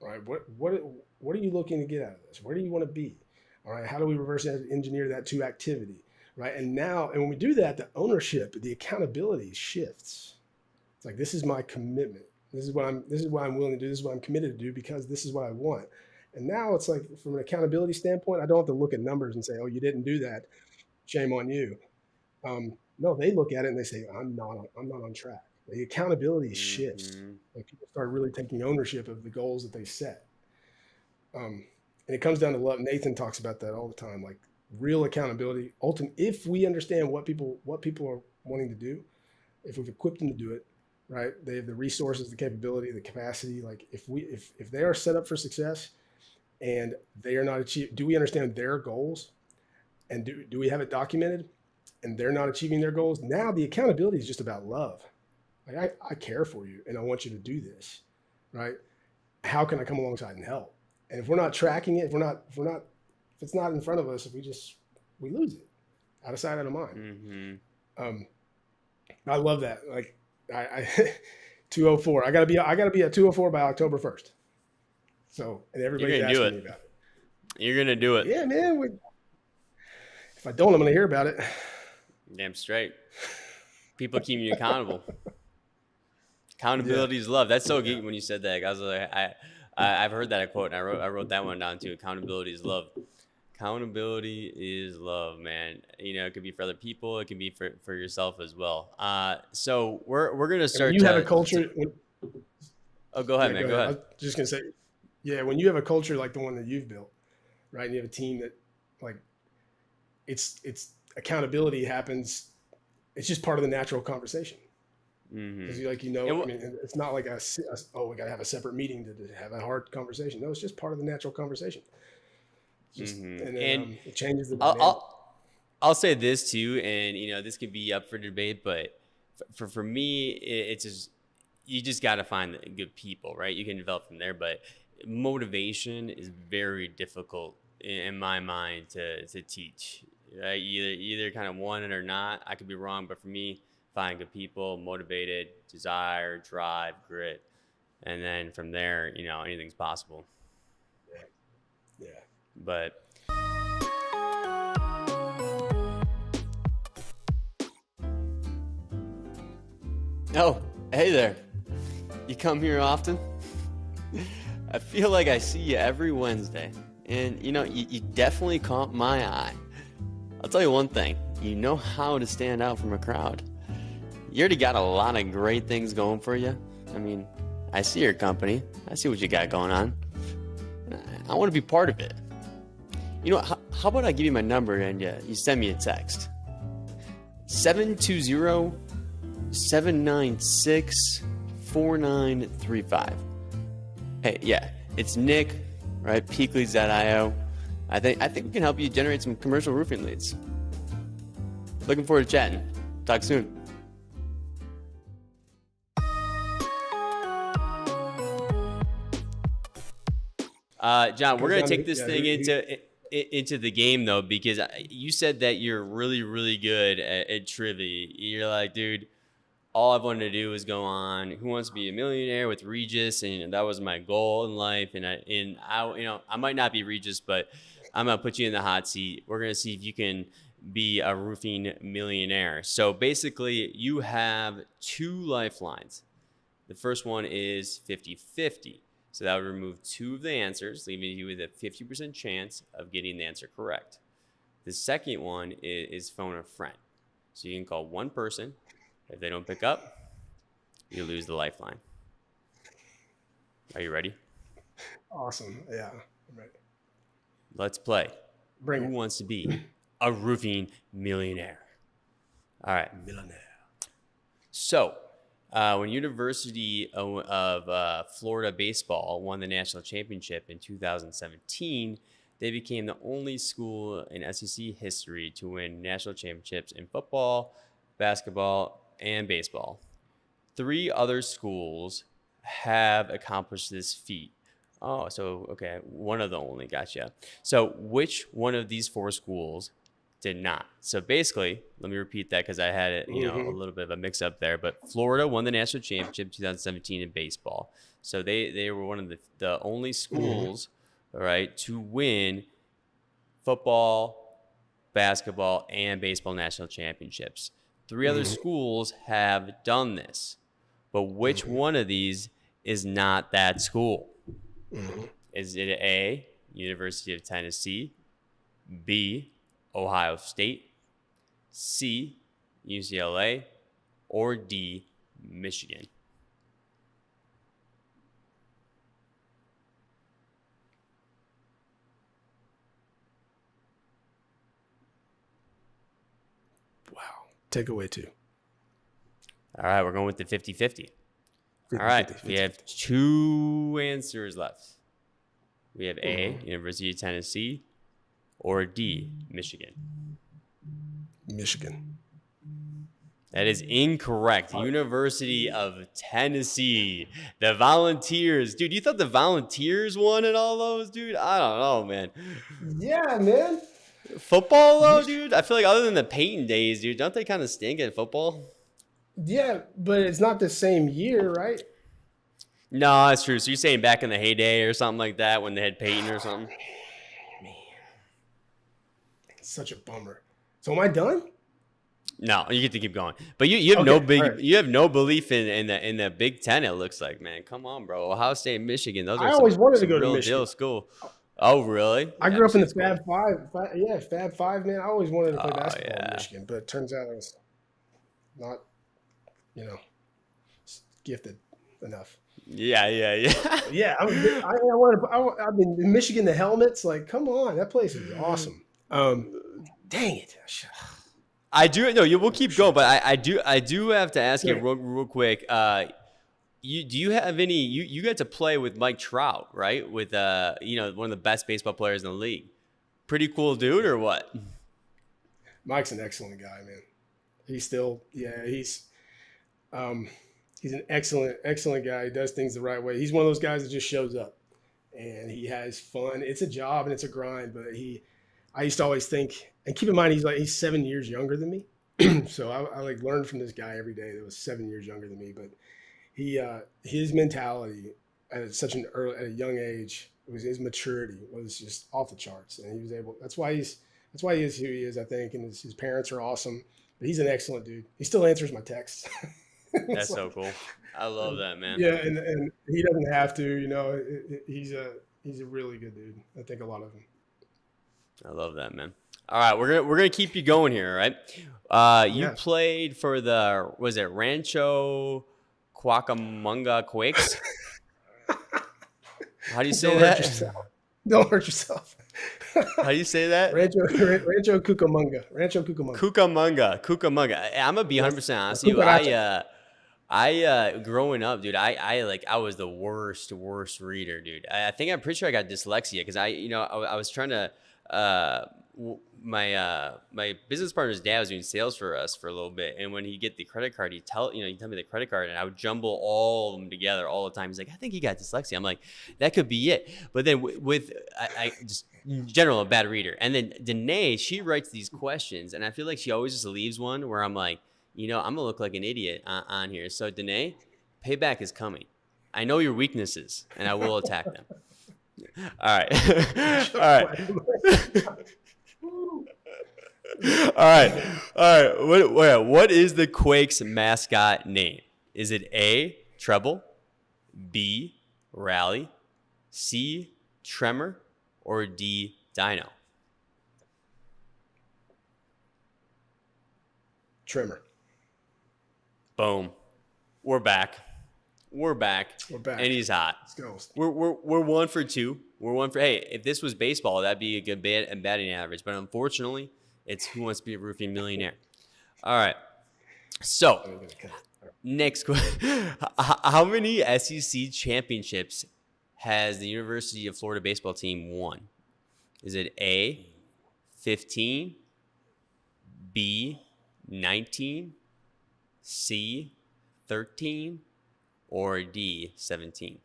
right? What are you looking to get out of this? Where do you want to be? All right. How do we reverse engineer that to activity, right? And when we do that, the ownership, the accountability shifts. It's like, this is my commitment. This is what I'm willing to do. This is what I'm committed to do because this is what I want. And now it's like, from an accountability standpoint, I don't have to look at numbers and say, oh, you didn't do that, shame on you. No, they look at it and they say, I'm not on track. The accountability shifts. Mm-hmm. Like, people start really taking ownership of the goals that they set. And it comes down to love. Nathan talks about that all the time. Like, real accountability. If we understand what people are wanting to do, if we've equipped them to do it, right? They have the resources, the capability, the capacity. Like, if they are set up for success and they are not achieved, do we understand their goals? And do we have it documented? And they're not achieving their goals. Now the accountability is just about love. Like, I care for you and I want you to do this, right? How can I come alongside and help? And if we're not tracking it, if it's not in front of us, we lose it, out of sight, out of mind. Mm-hmm. I love that. Like I 204. I gotta be at 204 by October 1st. So, and You're everybody's gonna do asking me it. about it. You're gonna do it. Yeah, man. If I don't, I'm gonna hear about it. Damn straight. People keeping you accountable. Yeah. Accountability is love. That's so Yeah. geek when you said that. I was like, I've heard that quote, and I wrote that one down too. Accountability is love. Accountability is love, man. You know, it could be for other people. It can be for yourself as well. So we're gonna And when start you have a culture. Oh, go ahead, Yeah, man. go Go ahead. I ahead. was just gonna say, yeah, when you have a culture like the one that you've built, right? And you have a team that, like, it's accountability happens. It's just part of the natural conversation. Because Mm-hmm. you like, I mean, it's not like oh, we got to have a separate meeting to have a hard conversation. No, it's just part of the natural conversation. It's just, Mm-hmm. and then And it changes the I'll, dynamic. I'll I'll say this too, and this could be up for debate, but for me, it's just you just got to find the good people, right? You can develop from there, but motivation is very difficult in my mind to teach. Right? Either kind of want it or not. I could be wrong, but for me, find good people, motivated, desire, drive, grit, and then from there, anything's possible. Yeah. Yeah. But oh, hey there. You come here often? I feel like I see you every Wednesday. And, you definitely caught my eye. I'll tell you one thing. You know how to stand out from a crowd. You already got a lot of great things going for you. I mean, I see your company. I see what you got going on. I want to be part of it. How about I give you my number and you send me a text? 720-796-4935. Hey, yeah, it's Nick, right? Peakleads.io. I think we can help you generate some commercial roofing leads. Looking forward to chatting. Talk soon. John, we're gonna take this thing into the game though, because you said that you're really, really good at trivia. You're like, dude, all I've wanted to do is go on Who Wants to Be a Millionaire with Regis, and that was my goal in life. And I might not be Regis, but I'm gonna put you in the hot seat. We're gonna see if you can be a roofing millionaire. So basically, you have two lifelines. The first one is 50-50. So that would remove two of the answers, leaving you with a 50% chance of getting the answer correct. The second one is phone a friend. So you can call one person. If they don't pick up, you lose the lifeline. Are you ready? Awesome. Yeah. I'm ready. Let's play. Bring Who it. wants to be a roofing millionaire? All right. Millionaire. So, when University of Florida baseball won the national championship in 2017, they became the only school in SEC history to win national championships in football, basketball, and baseball. 3 other schools have accomplished this feat. Oh, so okay, one of the only, gotcha. So which one of these 4 schools did not? So basically, let me repeat that because I had it, a little bit of a mix up there. But Florida won the national championship in 2017 in baseball. So they were one of the only schools, all right, to win football, basketball, and baseball national championships. 3 other schools have done this, but which one of these is not that school? Is it A, University of Tennessee, B, Ohio State, C, UCLA, or D, Michigan? Wow. Take away 2. All right, we're going with the 50-50. All 50, right, 50, we 50. have 2 answers left. We have A, University of Tennessee, or D, Michigan. Michigan. That is incorrect. University of Tennessee. The Volunteers. Dude, you thought the Volunteers won at all those, dude? I don't know, man. Yeah, man. Football, though, dude? I feel like other than the Peyton days, dude, don't they kind of stink at football? Yeah, but it's not the same year, right? No, that's true. So you're saying back in the heyday or something like that when they had Peyton or something? Man, it's such a bummer. So am I done? No, you get to keep going. But you have Okay, you have no belief in the Big Ten, it looks like, man. Come on, bro. Ohio State and Michigan, those are I always wanted to some go to real Michigan. deal school. Oh, really? I Yeah, grew up in the Michigan's cool. Fab Five. Yeah, Fab Five, man. I always wanted to play Oh, basketball in yeah. Michigan, but it turns out I was not, you know, gifted enough. Yeah. But yeah, I wanted. I mean, in Michigan, the helmets. Like, come on, that place is awesome. Dang it. I do no. We'll keep going, but I do have to ask you Great. real quick. Do you have any? You got to play with Mike Trout, right? With one of the best baseball players in the league. Pretty cool dude, or what? Mike's an excellent guy, man. He's still, yeah, um, he's an excellent guy. He does things the right way. He's one of those guys that just shows up and he has fun. It's a job and it's a grind, but I used to always think, and keep in mind, he's 7 years younger than me. So I like learned from this guy every day that was 7 years younger than me, but his mentality at a young age, his maturity was just off the charts, and he was able. That's why he is who he is, I think, and his parents are awesome. But he's an excellent dude. He still answers my texts. That's so cool. I love that, man. Yeah, and he doesn't have to. He's a really good dude. I think a lot of him. I love that, man. All right, we're gonna keep you going here, all right? You Yeah. played for was it Rancho Cucamonga Quakes? How do you say Don't hurt that? yourself. Don't hurt yourself. How do you say that? Rancho Cucamonga. Rancho Cucamonga. Cucamonga. I'm gonna be 100% honest with you. Cucaracha. I growing up, dude, I was the worst reader, dude. I think I'm pretty sure I got dyslexia because I was trying to my business partner's dad was doing sales for us for a little bit, and when he get the credit card, he'd tell me the credit card, and I would jumble all of them together all the time. He's like, I think he got dyslexia. I'm like, that could be it. But then I just in general a bad reader. And then Danae, she writes these questions, and I feel like she always just leaves one where I'm like, I'm gonna look like an idiot on here. So Danae, payback is coming. I know your weaknesses, and I will attack them. All right. All right. All right. What is the Quakes mascot name? Is it A, Treble, B, Rally, C, Tremor, or D, Dino? Trimmer. Boom. We're back. We're back. And he's hot. Let's go. We're 1 for 2. We're 1 for. Hey, if this was baseball, that'd be a good batting average. But unfortunately, it's Who Wants to Be a Roofing Millionaire. All right. So, next question: how many SEC championships has the University of Florida baseball team won? Is it A, 15, B, 19, C, 13, or D, 17?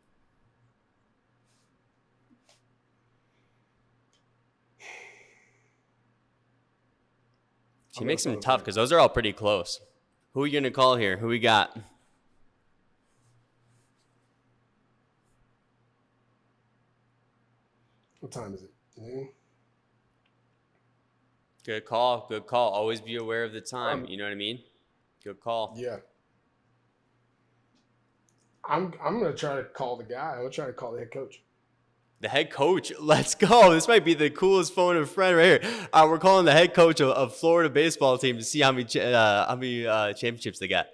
She makes them tough because those are all pretty close. Who are you going to call here? Who we got? What time is it? Good call. Good call. Always be aware of the time. You know what I mean? Good call. Yeah. I'm gonna try to call the guy. I'm gonna try to call the head coach. The head coach. Let's go. This might be the coolest phone a friend right here. We're calling the head coach of Florida baseball team to see how many championships they got.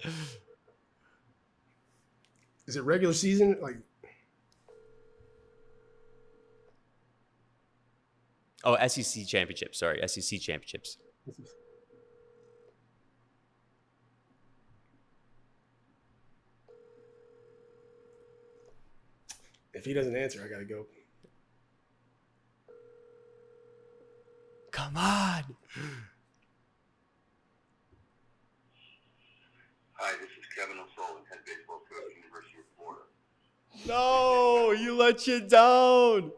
Is it regular season? Like, oh, SEC championships. Sorry, SEC championships. if he doesn't answer, I gotta go. Come on. Hi, this is Kevin O'Sullivan, head baseball coach, University of Florida. No, you let you down.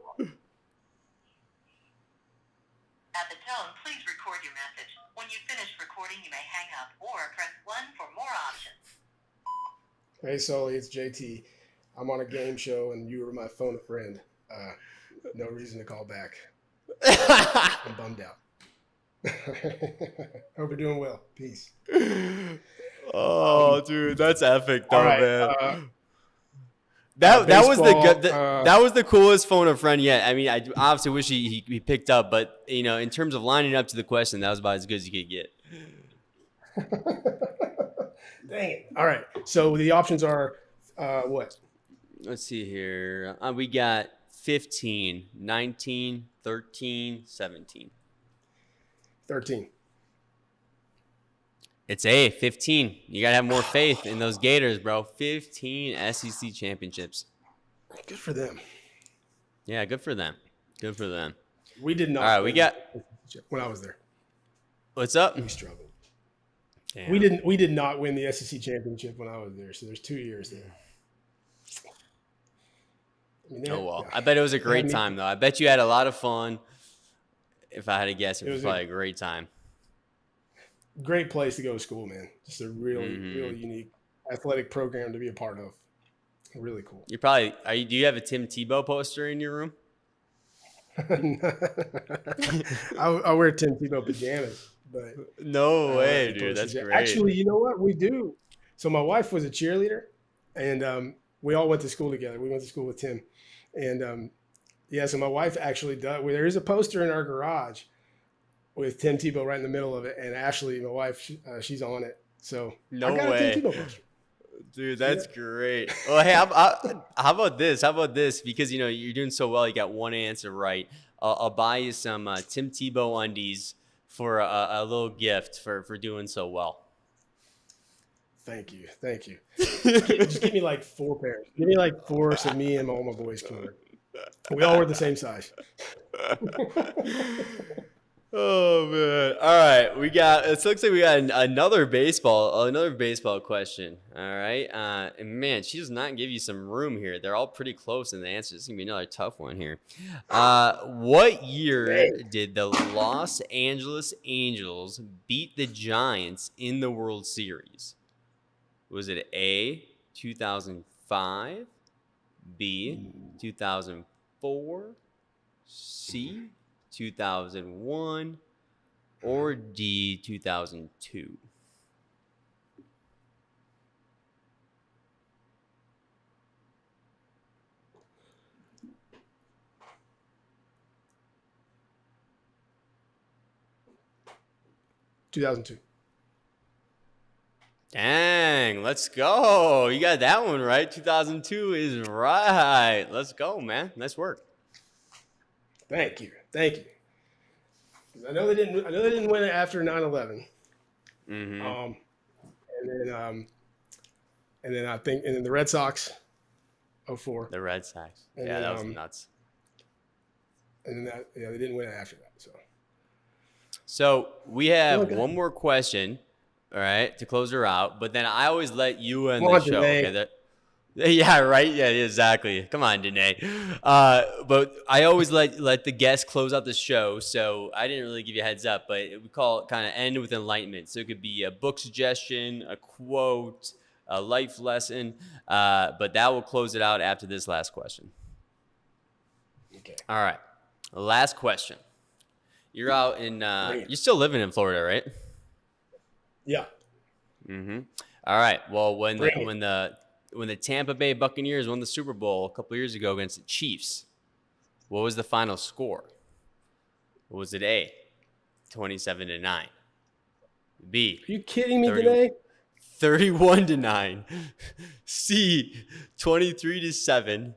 At the tone, please calling, you may hang up or press 1 for more options. Hey, Sully, it's JT. I'm on a game show, and you were my phone a friend. No reason to call back. I'm bummed out. Hope you're doing well. Peace. Oh, dude, that's epic, though, All right, man. That was that was the coolest phone a friend yet. I mean, I obviously wish he picked up, but in terms of lining up to the question, that was about as good as you could get. Dang it! All right, so the options are what? Let's see here. We got 15, 19, 13, 17. 13. It's A, 15. You got to have more faith in those Gators, bro. 15 SEC championships. Good for them. Yeah, good for them. Good for them. We did not. All right, we got. When I was there. What's up? We struggled. Damn. We did not win the SEC championship when I was there. So there's 2 years there. I mean, Oh, well. I bet it was a great time, though. I bet you had a lot of fun. If I had to guess, it was probably a great time. Great place to go to school, man. Just a really unique athletic program to be a part of. Really cool. You probably do you have a Tim Tebow poster in your room? I wear Tim Tebow pajamas, but no way, dude. That's great. Actually, you know what? We do. So my wife was a cheerleader, and we all went to school together. We went to school with Tim, and so my wife actually does. There is a poster in our garage with Tim Tebow right in the middle of it, and Ashley, my wife, she's on it. So no I got way. a Tim Tebow poster. Dude, that's great. Well, hey, how about this? How about this? Because you're doing so well, you got one answer right. I'll buy you some Tim Tebow undies for a little gift for doing so well. Thank you. Just give me like 4 pairs. Give me like 4 so me and all my boys can wear. We all wear the same size. Oh man! All right, it looks like we got another baseball question. All right, and man, she does not give you some room here. They're all pretty close in the answers. It's gonna be another tough one here. What year did the Los Angeles Angels beat the Giants in the World Series? Was it A, 2005, B, 2004, C, 2001, or D, 2002? Dang, let's go. You got that one right. 2002 is right. Let's go, man. Nice work. Thank you. I know they didn't win it after 9/11. Mm-hmm. And then I think the Red Sox, 04. The Red Sox. And yeah, then, that was nuts. And then they didn't win it after that. So we have one more question, all right, to close her out. But then I always let you end the show. Okay, yeah, right. Yeah, exactly. Come on, Danae. But I always let the guest close out the show. So I didn't really give you a heads up, but we call it kind of end with enlightenment. So it could be a book suggestion, a quote, a life lesson. But that will close it out after this last question. Okay. All right. Last question. You're out in. You're still living in Florida, right? Yeah. Mm-hmm. All right. Well, when the Tampa Bay Buccaneers won the Super Bowl a couple years ago against the Chiefs, what was the final score? Was it A, 27-9? B, are you kidding me today? 31-9. C, 23-7,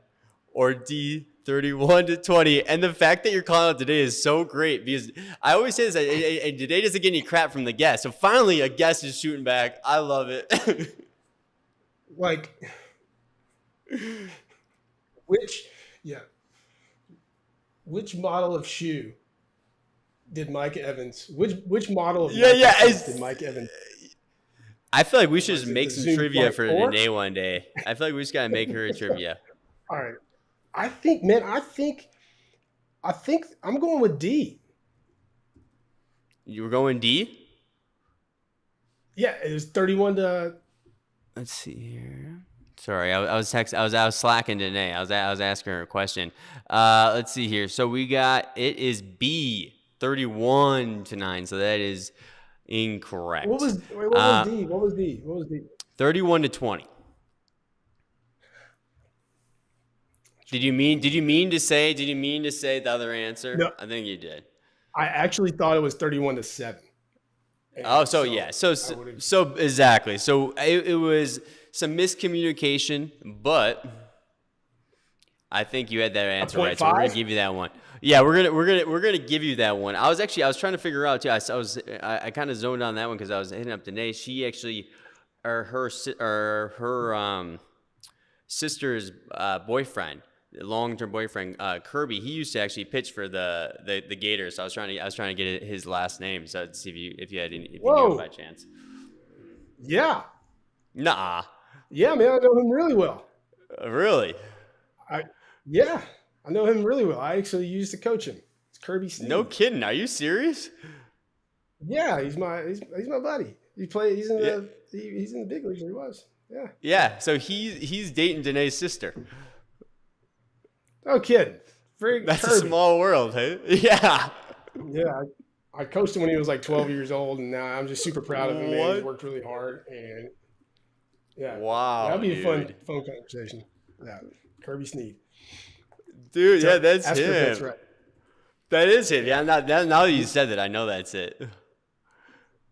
or D, 31-20. And the fact that you're calling out today is so great because I always say this, and today doesn't get any crap from the guest. So finally, a guest is shooting back. I love it. Like, which model of shoe did Mike Evans? Which model of did Mike Evans? I feel like we should just make some trivia for Danae one day. I feel like we just gotta make her a trivia. All right, I think I'm going with D. You were going D? Yeah, it was 31 to. Let's see here. Sorry, I was slacking Danae. I was asking her a question. Let's see here. So it is B, 31 to 9. So that is incorrect. What was D? What was D? 31 to 20. Did you mean to say the other answer? No, I think you did. I actually thought it was 31 to 7. Oh, so yeah. So exactly. So it was some miscommunication, but I think you had that answer right. So we're gonna give you that one. Yeah, we're gonna give you that one. I was trying to figure out too. I kind of zoned on that one because I was hitting up Danae. She actually, her sister's boyfriend, long-term boyfriend, Kirby. He used to actually pitch for the Gators. So I was trying to get his last name. So to see if you knew him by chance. Yeah. Nah. Yeah, man, I know him really well. Really? I know him really well. I actually used to coach him. It's Kirby Sneed. No kidding. Are you serious? Yeah, he's my buddy. He's in the big leagues. He was. Yeah. Yeah. So he's dating Danae's sister. No kidding. That's Kirby. a small world, hey? Yeah. Yeah. I coached him when he was like 12 years old, and now I'm just super proud of him. Man. He's worked really hard, and yeah. Wow. That'd be a fun conversation. Yeah. Kirby Sneed. Dude, yeah, that's him. That's right. That is him. Yeah, now that you said that, I know that's it.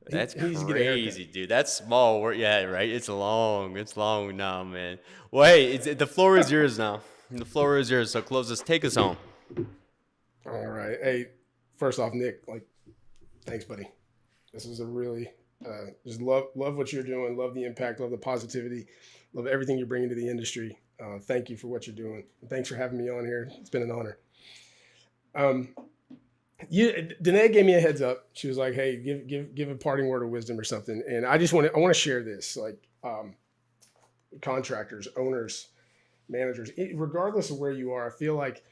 That's crazy, dude. That's small work. Yeah, right. It's long now, man. Well, hey, the floor is yours now. The floor is yours. So take us home. All right. Hey, first off, Nick, thanks, buddy. This was a really just love what you're doing. Love the impact. Love the positivity. Love everything you're bringing to the industry. Thank you for what you're doing. And thanks for having me on here. It's been an honor. Danae gave me a heads up. She was like, "Hey, give a parting word of wisdom or something." And I want to share this. Contractors, owners, managers, regardless of where you are, I feel like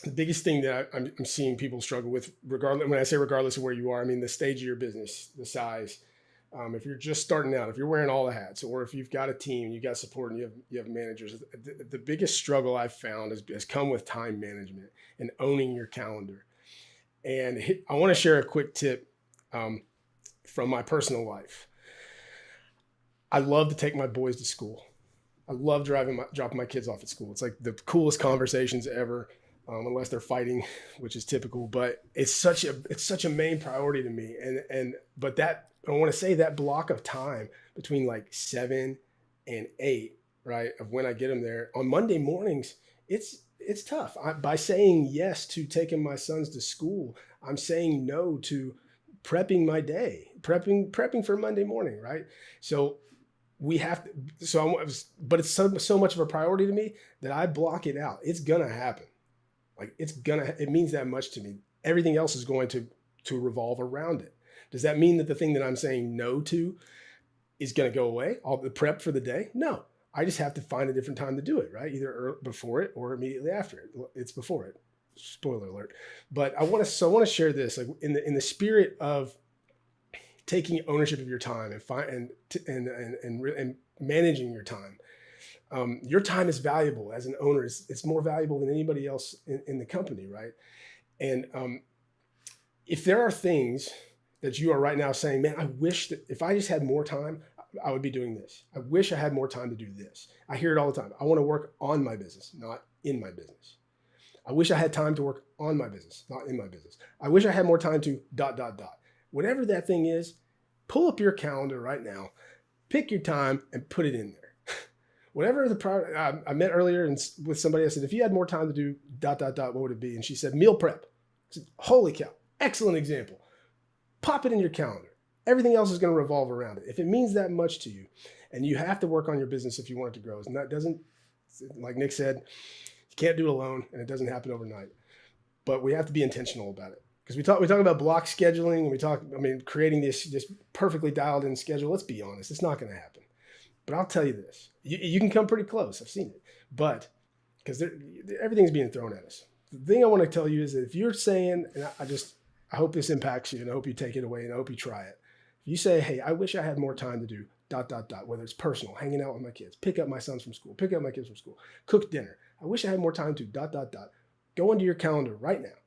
the biggest thing that I'm seeing people struggle with, when I say regardless of where you are, I mean the stage of your business, the size. If you're just starting out, if you're wearing all the hats, or if you've got a team, you got support, and you have managers, the biggest struggle I've found has come with time management and owning your calendar. And I want to share a quick tip from my personal life. I love to take my boys to school. I love dropping my kids off at school. It's like the coolest conversations ever, unless they're fighting, which is typical. But it's such a main priority to me. But that, I want to say, that block of time between like 7 and 8, right, of when I get them there on Monday mornings, it's tough. By saying yes to taking my sons to school, I'm saying no to prepping my day, prepping for Monday morning, right? So we have to. But it's so much of a priority to me that I block it out. It's gonna happen. It means that much to me. Everything else is going to revolve around it. Does that mean that the thing that I'm saying no to is going to go away? All the prep for the day? No. I just have to find a different time to do it, right? Either before it or immediately after it. It's before it. Spoiler alert. But I want to share this, like in the spirit of taking ownership of your time and managing your time. Your time is valuable as an owner. It's more valuable than anybody else in the company, right? And if there are things that you are right now saying, man, I wish that if I just had more time, I would be doing this. I wish I had more time to do this. I hear it all the time. I want to work on my business, not in my business. I wish I had time to work on my business, not in my business. I wish I had more time to ... Whatever that thing is, pull up your calendar right now, pick your time and put it in there. Whatever I met earlier with somebody, I said, if you had more time to do ... what would it be? And she said, meal prep. I said, holy cow, excellent example. Pop it in your calendar. Everything else is going to revolve around it. If it means that much to you, and you have to work on your business if you want it to grow, and that doesn't, like Nick said, you can't do it alone, and it doesn't happen overnight. But we have to be intentional about it, because we talk about block scheduling, and creating this perfectly dialed in schedule. Let's be honest, it's not going to happen. But I'll tell you this: you can come pretty close. I've seen it, but because everything's being thrown at us. The thing I want to tell you is that if you're saying, and I hope this impacts you, and I hope you take it away, and I hope you try it. If you say, hey, I wish I had more time to do ... whether it's personal, hanging out with my kids, pick up my sons from school, pick up my kids from school, cook dinner. I wish I had more time to ... Go into your calendar right now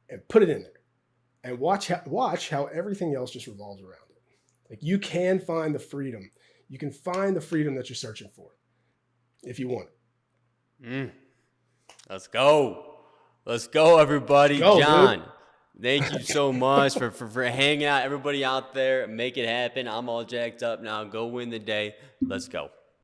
and put it in there and watch how everything else just revolves around it. Like, you can find the freedom. You can find the freedom that you're searching for if you want it. Let's go. Let's go, everybody. Go, Jon, dude. thank you so much for hanging out. Everybody out there, make it happen. I'm all jacked up now. Go win the day. Let's go.